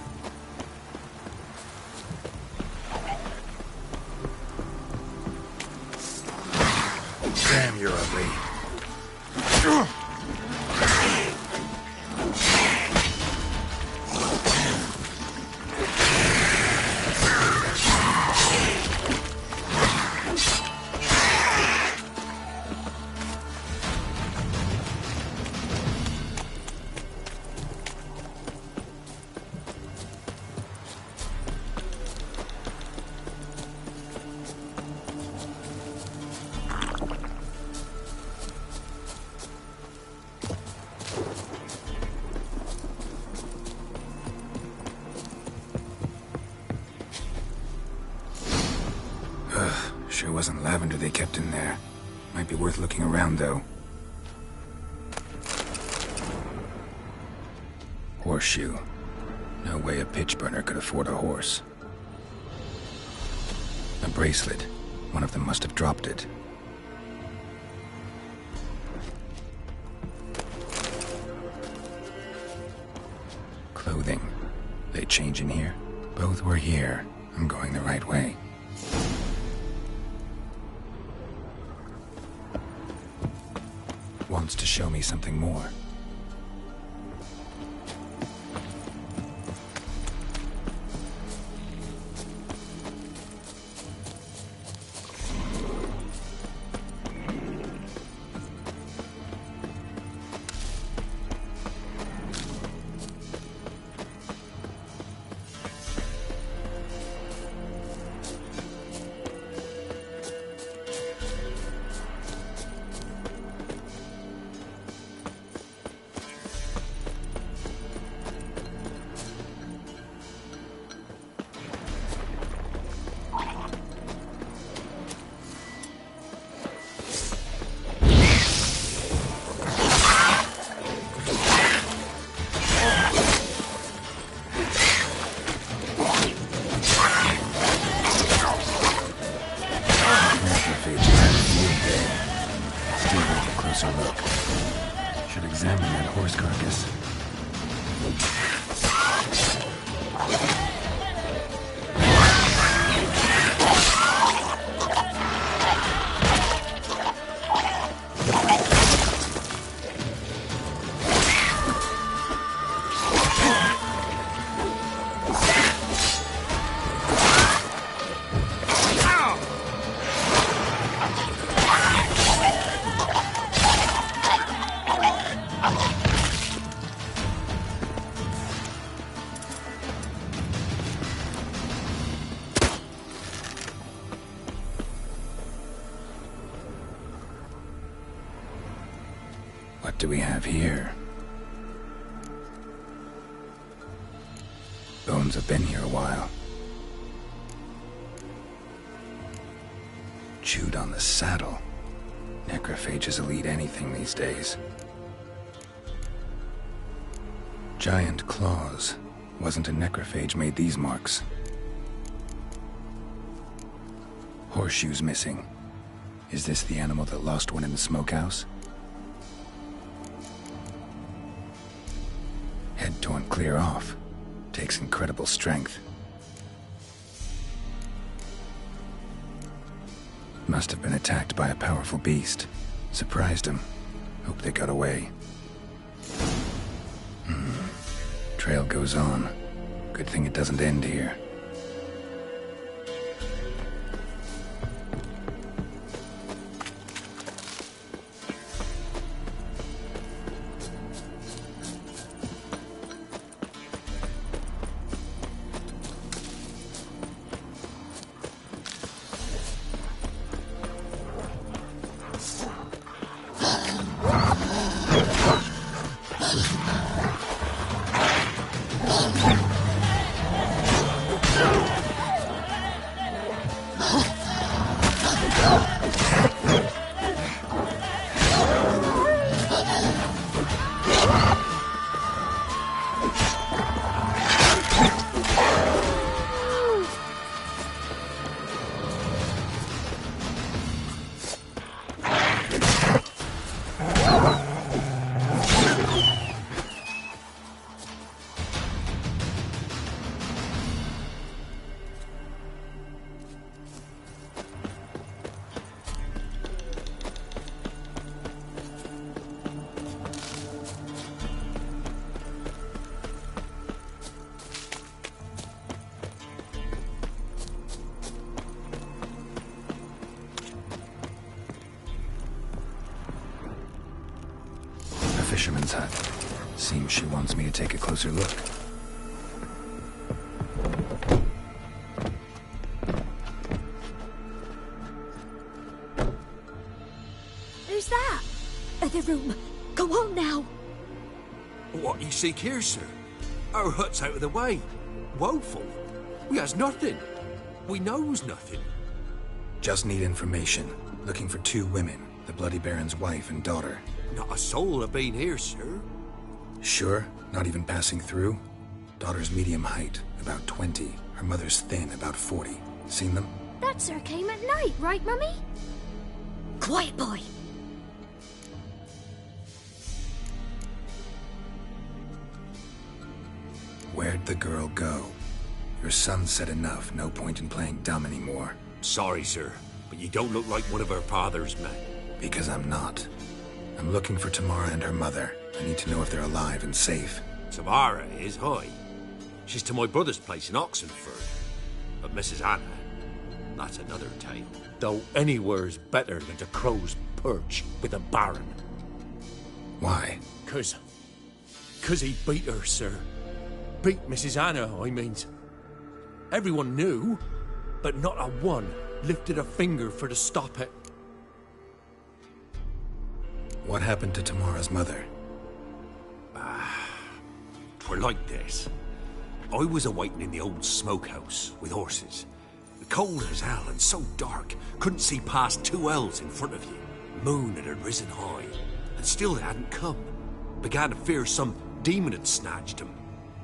Damn, you're ugly. Sure wasn't lavender they kept in there. Might be worth looking around, though. Horseshoe. No way a pitch burner could afford a horse. A bracelet. One of them must have dropped it. Clothing. They change in here? Both were here. I'm going the right way. Wants to show me something more. horse carcass. What do we have here? Bones have been here a while. Chewed on the saddle. Necrophages will eat anything these days. Giant claws. Wasn't a necrophage made these marks. Horseshoes missing. Is this the animal that lost one in the smokehouse? Head torn clear off. Takes incredible strength. Must have been attacked by a powerful beast. Surprised him. Hope they got away. Trail goes on. Good thing it doesn't end here. Fisherman's hut. Seems she wants me to take a closer look. Who's that? The room. Go on now. What you seek here, sir? Our hut's out of the way. Woeful. We has nothing. We knows nothing. Just need information. Looking for 2 women. The Bloody Baron's wife and daughter. Not a soul have been here, sir. Sure? Not even passing through? Daughter's medium height, about 20. Her mother's thin, about 40. Seen them? That sir came at night, right, Mummy? Quiet, boy. Where'd the girl go? Your son said enough. No point in playing dumb anymore. Sorry, sir, but you don't look like one of our father's men. Because I'm not. I'm looking for Tamara and her mother. I need to know if they're alive and safe. Tamara is, hi. She's to my brother's place in Oxenford. But Mrs. Anna, that's another tale. Though anywhere's better than the Crow's Perch with a Baron. Why? 'Cause he beat her, sir. Beat Mrs. Anna, I means. Everyone knew, but not a one lifted a finger for to stop it. What happened to Tamara's mother? Twere like this. I was awaiting in the old smokehouse with horses. Cold as hell and so dark, couldn't see past 2 ells in front of you. Moon had risen high, and still they hadn't come. Began to fear some demon had snatched them.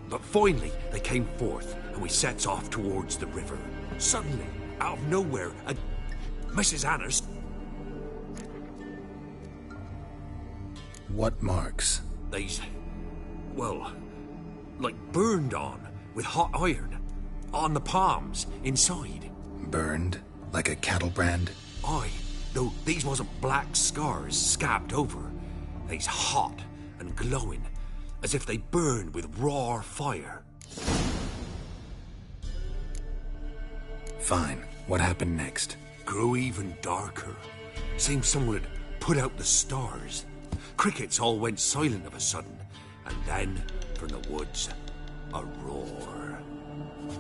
But finally, they came forth, and we sets off towards the river. Suddenly, out of nowhere, Mrs. Anna's... What marks? They's, well, like burned on with hot iron. On the palms, inside. Burned? Like a cattle brand? Aye, though these wasn't black scars scabbed over. They's hot and glowing, as if they burned with raw fire. Fine. What happened next? Grew even darker. Seemed someone had put out the stars. Crickets all went silent of a sudden, and then, from the woods, a roar.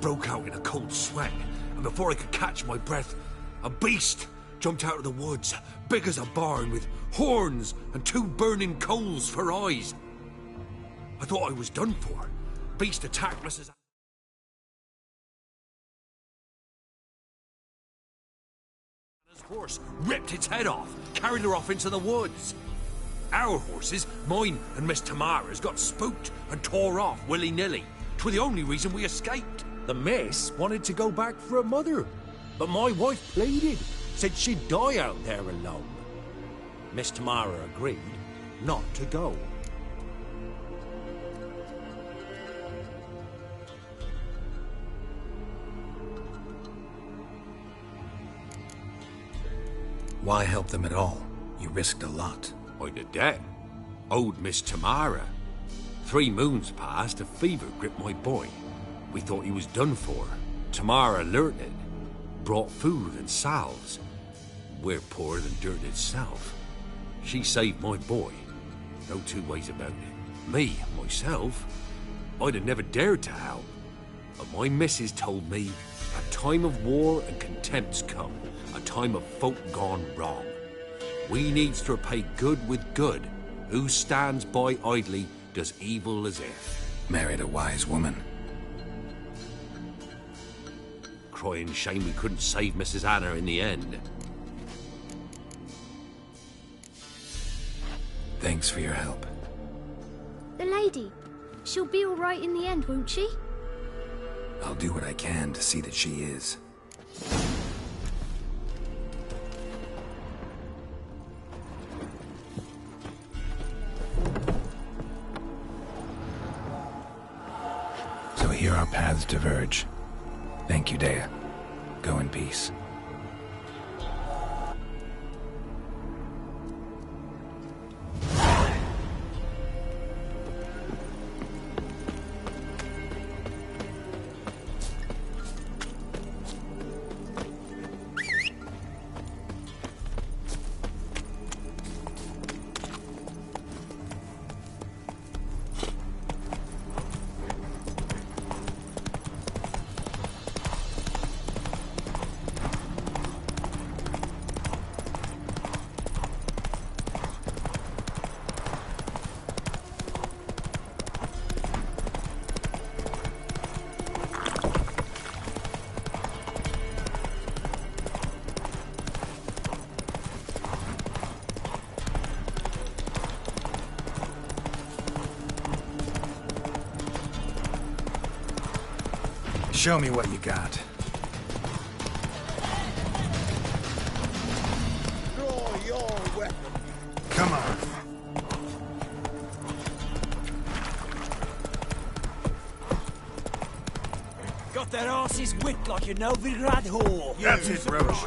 Broke out in a cold sweat, and before I could catch my breath, a beast jumped out of the woods, big as a barn, with horns and 2 burning coals for eyes. I thought I was done for. Beast attacked Mrs. Anna's horse, ripped its head off, carried her off into the woods. Our horses, mine and Miss Tamara's, got spooked and tore off willy-nilly. 'Twere the only reason we escaped. The miss wanted to go back for her mother, but my wife pleaded, said she'd die out there alone. Miss Tamara agreed not to go. Why help them at all? You risked a lot. I'd a debt. Owed Miss Tamara. 3 moons passed, a fever gripped my boy. We thought he was done for. Tamara learnt it. Brought food and salves. We're poorer than dirt itself. She saved my boy. No 2 ways about it. Me, myself, I'd have never dared to help. But my missus told me a time of war and contempt's come. A time of folk gone wrong. We needs to repay good with good. Who stands by idly does evil as if. Married a wise woman. Crying shame we couldn't save Mrs. Anna in the end. Thanks for your help. The lady. She'll be all right in the end, won't she? I'll do what I can to see that she is. So here our paths diverge. Thank you, Dea. Go in peace. Show me what you got. Draw your weapon. Come on. Got that arse's whipped like a Novigrad whore. That's it, Roche.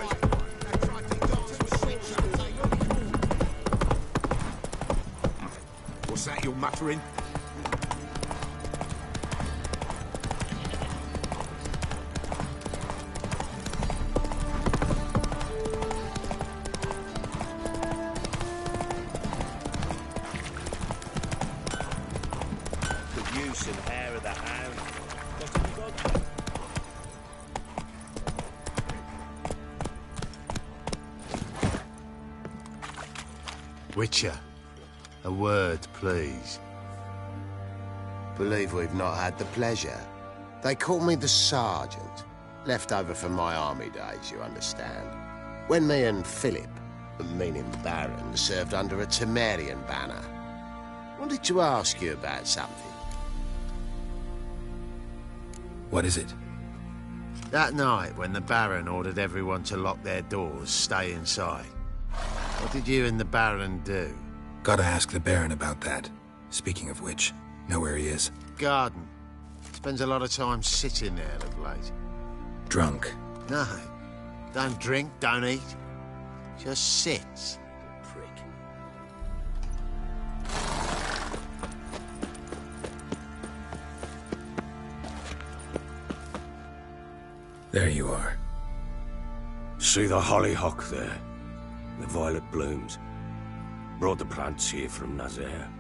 What's that you're muttering? Witcher, a word, please. Believe we've not had the pleasure. They call me the Sergeant. Left over from my army days, you understand. When me and Philip, meaning Baron, served under a Temerian banner. Wanted to ask you about something. What is it? That night when the Baron ordered everyone to lock their doors, stay inside. What did you and the Baron do? Gotta ask the Baron about that. Speaking of which, know where he is? Garden. Spends a lot of time sitting there of late. Drunk. No. Don't drink, don't eat. Just sits. Prick. There you are. See the hollyhock there? The violet blooms. Brought the plants here from Nazaire.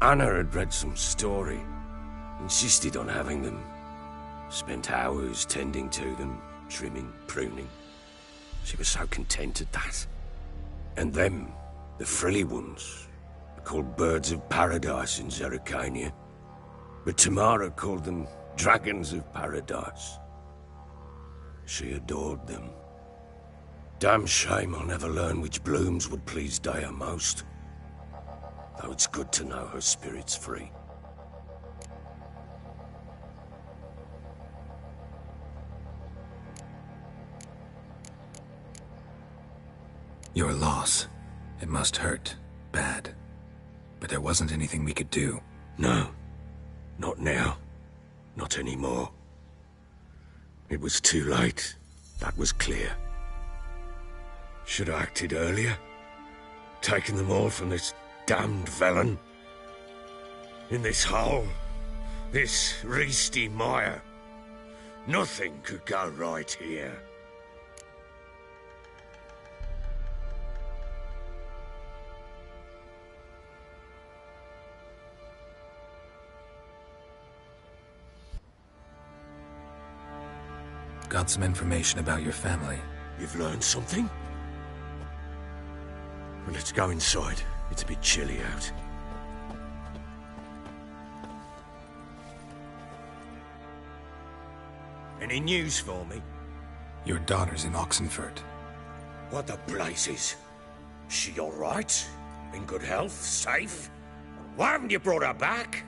Anna had read some story. Insisted on having them. Spent hours tending to them, trimming, pruning. She was so content at that. And them, the frilly ones, are called birds of paradise in Zerrikania. But Tamara called them dragons of paradise. She adored them. Damn shame I'll never learn which blooms would please Daya most. Though it's good to know her spirit's free. Your loss. It must hurt. Bad. But there wasn't anything we could do. No. Not now. Not anymore. It was too late. That was clear. Should have acted earlier. Taken them all from this damned felon. In this hole. This reesty mire. Nothing could go right here. Got some information about your family. You've learned something? Well, let's go inside. It's a bit chilly out. Any news for me? Your daughter's in Oxenfurt. What the blazes? She all right? In good health? Safe? Why haven't you brought her back?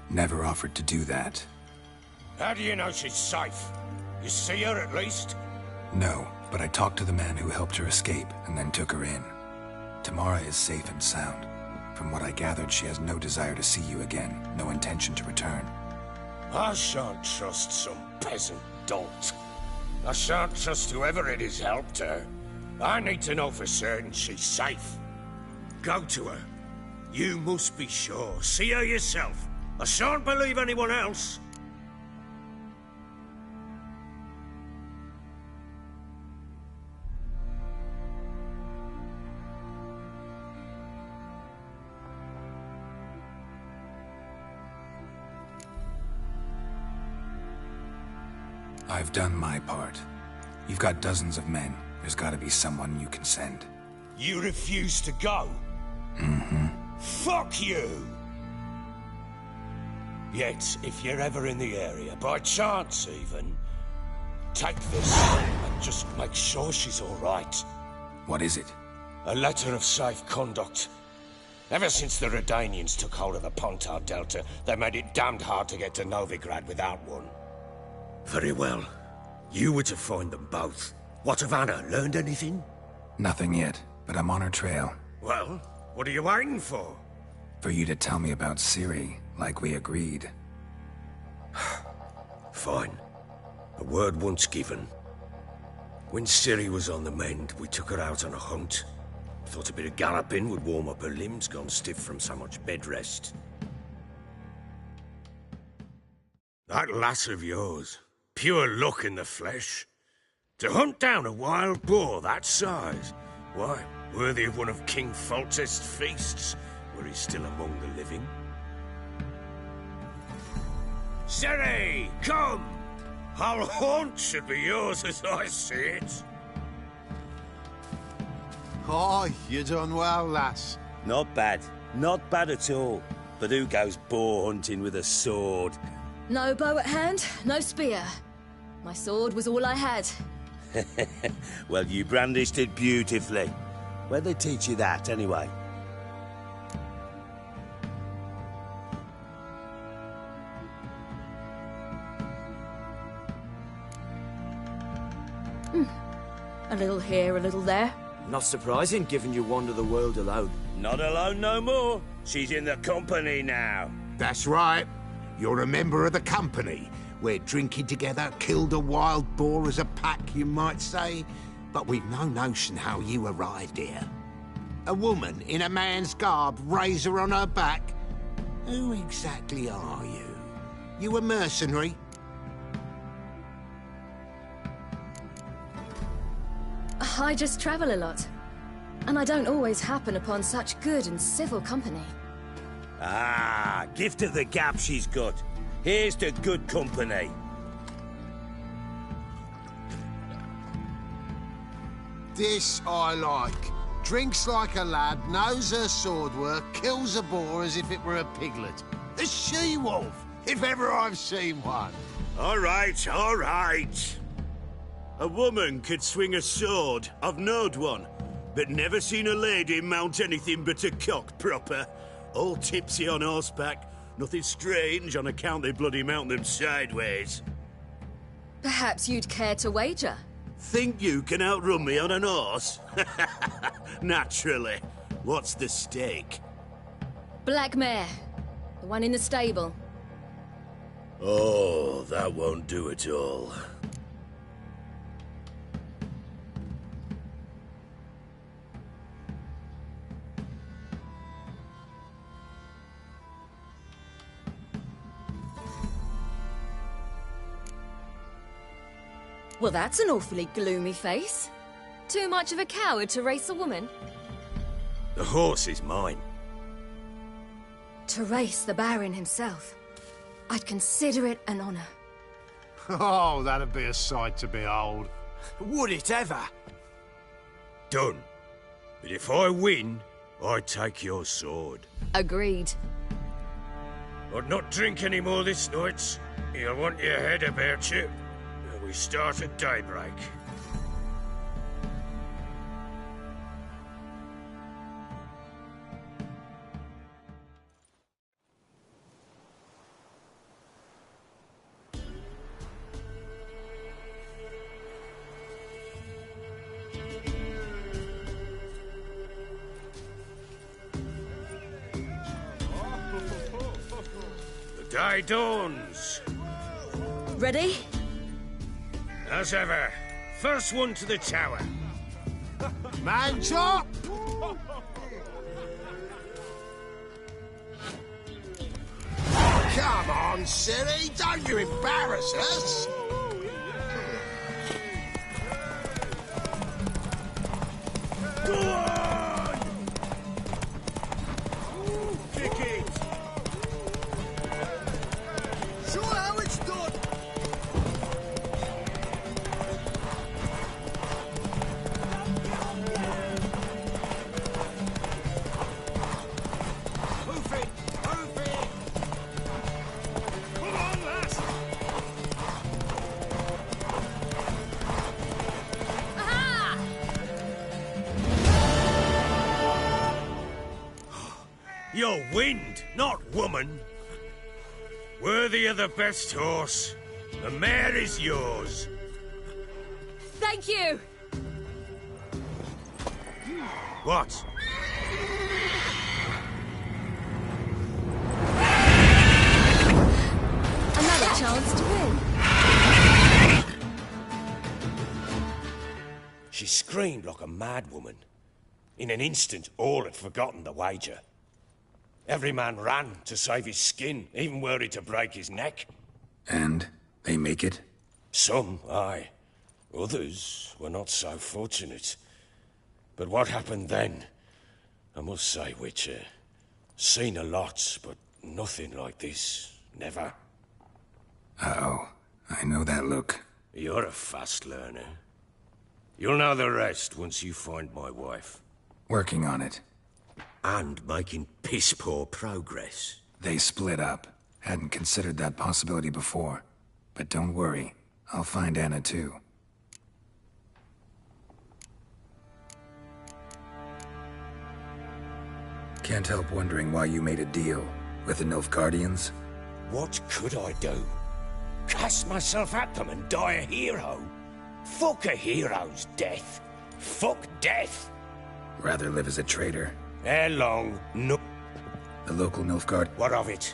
Never offered to do that. How do you know she's safe? You see her at least? No, but I talked to the man who helped her escape and then took her in. Tamara is safe and sound. From what I gathered, she has no desire to see you again, no intention to return. I shan't trust some peasant dolt. I shan't trust whoever it is helped her. I need to know for certain she's safe. Go to her. You must be sure. See her yourself. I shan't believe anyone else. I've done my part. You've got dozens of men. There's gotta be someone you can send. You refuse to go? Mm-hmm. Fuck you! Yet, if you're ever in the area, by chance even, take this and just make sure she's all right. What is it? A letter of safe conduct. Ever since the Redanians took hold of the Pontar Delta, they made it damned hard to get to Novigrad without one. Very well. You were to find them both. What of Anna? Learned anything? Nothing yet, but I'm on her trail. Well, what are you waiting for? For you to tell me about Ciri, like we agreed. Fine. A word once given. When Ciri was on the mend, we took her out on a hunt. Thought a bit of galloping would warm up her limbs, gone stiff from so much bed rest. That lass of yours, pure luck in the flesh. To hunt down a wild boar that size, why, worthy of one of King Foltest's feasts, were he still among the living. Ciri, come! Our haunt should be yours as I see it. Oh, you done well, lass. Not bad. Not bad at all. But who goes boar hunting with a sword? No bow at hand, no spear. My sword was all I had. Well, you brandished it beautifully. Where'd they teach you that, anyway? A little here, a little there. Not surprising, given you wander the world alone. Not alone no more. She's in the company now. That's right. You're a member of the company. We're drinking together, killed a wild boar as a pack, you might say. But we've no notion how you arrived here. A woman in a man's garb, razor on her back. Who exactly are you? You a mercenary? I just travel a lot. And I don't always happen upon such good and civil company. Ah, gift of the gab she's got. Here's to good company. This I like. Drinks like a lad, knows her sword work, kills a boar as if it were a piglet. A she-wolf, if ever I've seen one. All right, all right. A woman could swing a sword. I've knowed one. But never seen a lady mount anything but a cock proper. All tipsy on horseback. Nothing strange on account they bloody mount them sideways. Perhaps you'd care to wager? Think you can outrun me on an horse? Naturally. What's the stake? Black mare. The one in the stable. Oh, that won't do at all. Well, that's an awfully gloomy face. Too much of a coward to race a woman? The horse is mine. To race the Baron himself. I'd consider it an honor. Oh, that'd be a sight to behold. Would it ever? Done. But if I win, I take your sword. Agreed. I'd not drink any more this night. You'll want your head about you. We start at daybreak. The day dawns. Ready? As ever, first one to the tower. Man chop! Come on, silly, don't you embarrass us! Go on! Kick it! Show how it's done! You're wind, not woman. Worthy of the best horse. The mare is yours. Thank you! What? Another chance to win. She screamed like a mad woman. In an instant, all had forgotten the wager. Every man ran to save his skin, even were he to break his neck. And they make it? Some, aye. Others were not so fortunate. But what happened then? I must say, Witcher, seen a lot, but nothing like this. Never. Uh-oh. I know that look. You're a fast learner. You'll know the rest once you find my wife. Working on it. And making piss-poor progress. They split up. Hadn't considered that possibility before. But don't worry. I'll find Anna too. Can't help wondering why you made a deal with the Nilfgaardians. What could I do? Cast myself at them and die a hero? Fuck a hero's death. Fuck death. Rather live as a traitor. Ere long, no. The local Nilfgaard. What of it?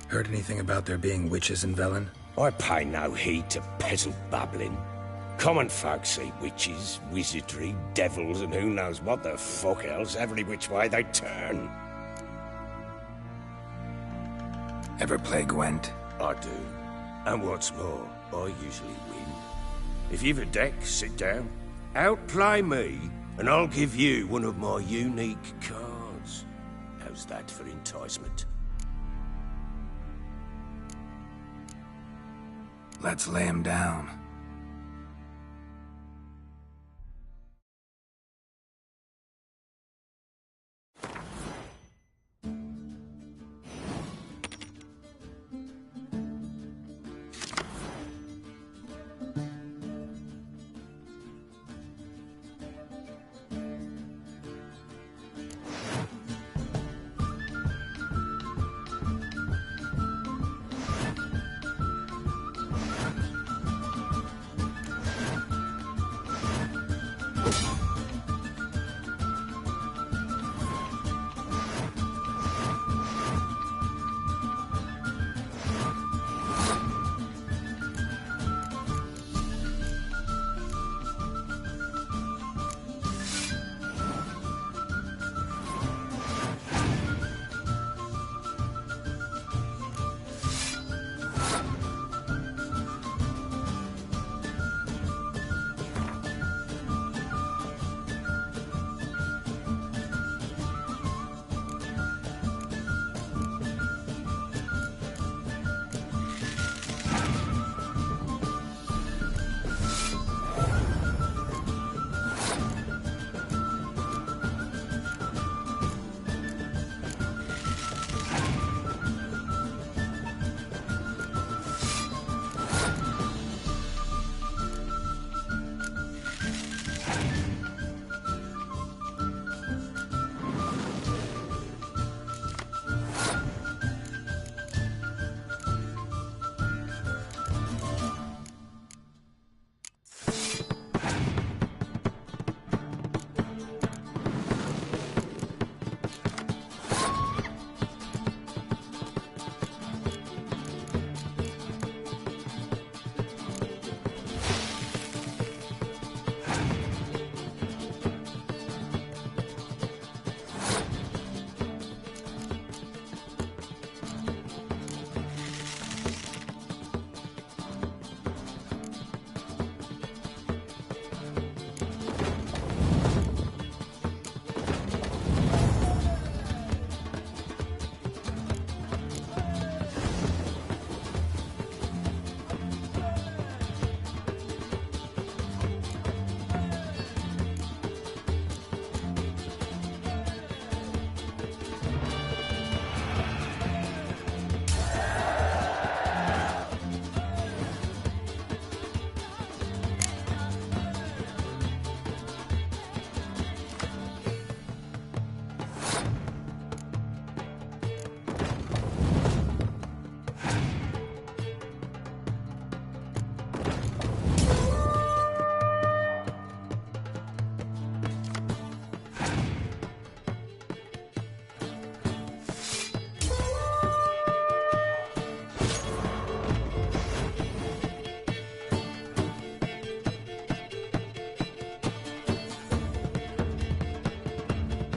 Heard anything about there being witches in Velen? I pay no heed to peasant babbling. Common folk see witches, wizardry, devils, and who knows what the fuck else every which way they turn. Ever play Gwent? I do. And what's more, I usually win. If you've a deck, sit down. Outplay me, and I'll give you one of my unique cards. How's that for enticement? Let's lay him down.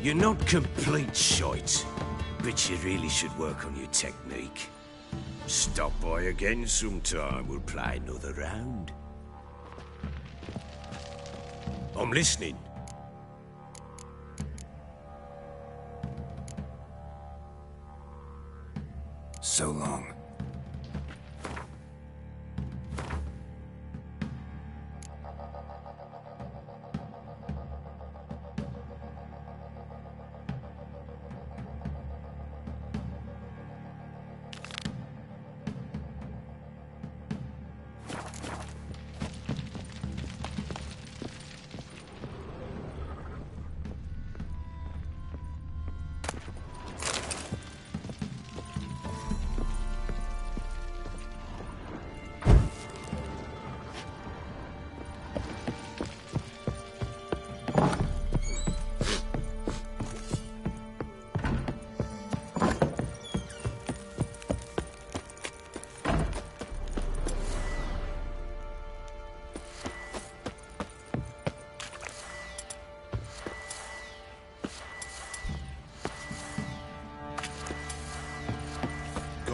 You're not complete shite, but you really should work on your technique. Stop by again sometime, we'll play another round. I'm listening. So long.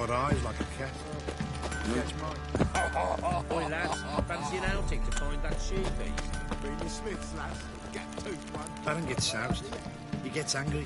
Got eyes like a cat. Catch mine. Boy, lads, fancy an outing to find that sheep piece. Bring your smiths, lass. Get tooth one. Baron gets soused. He gets angry.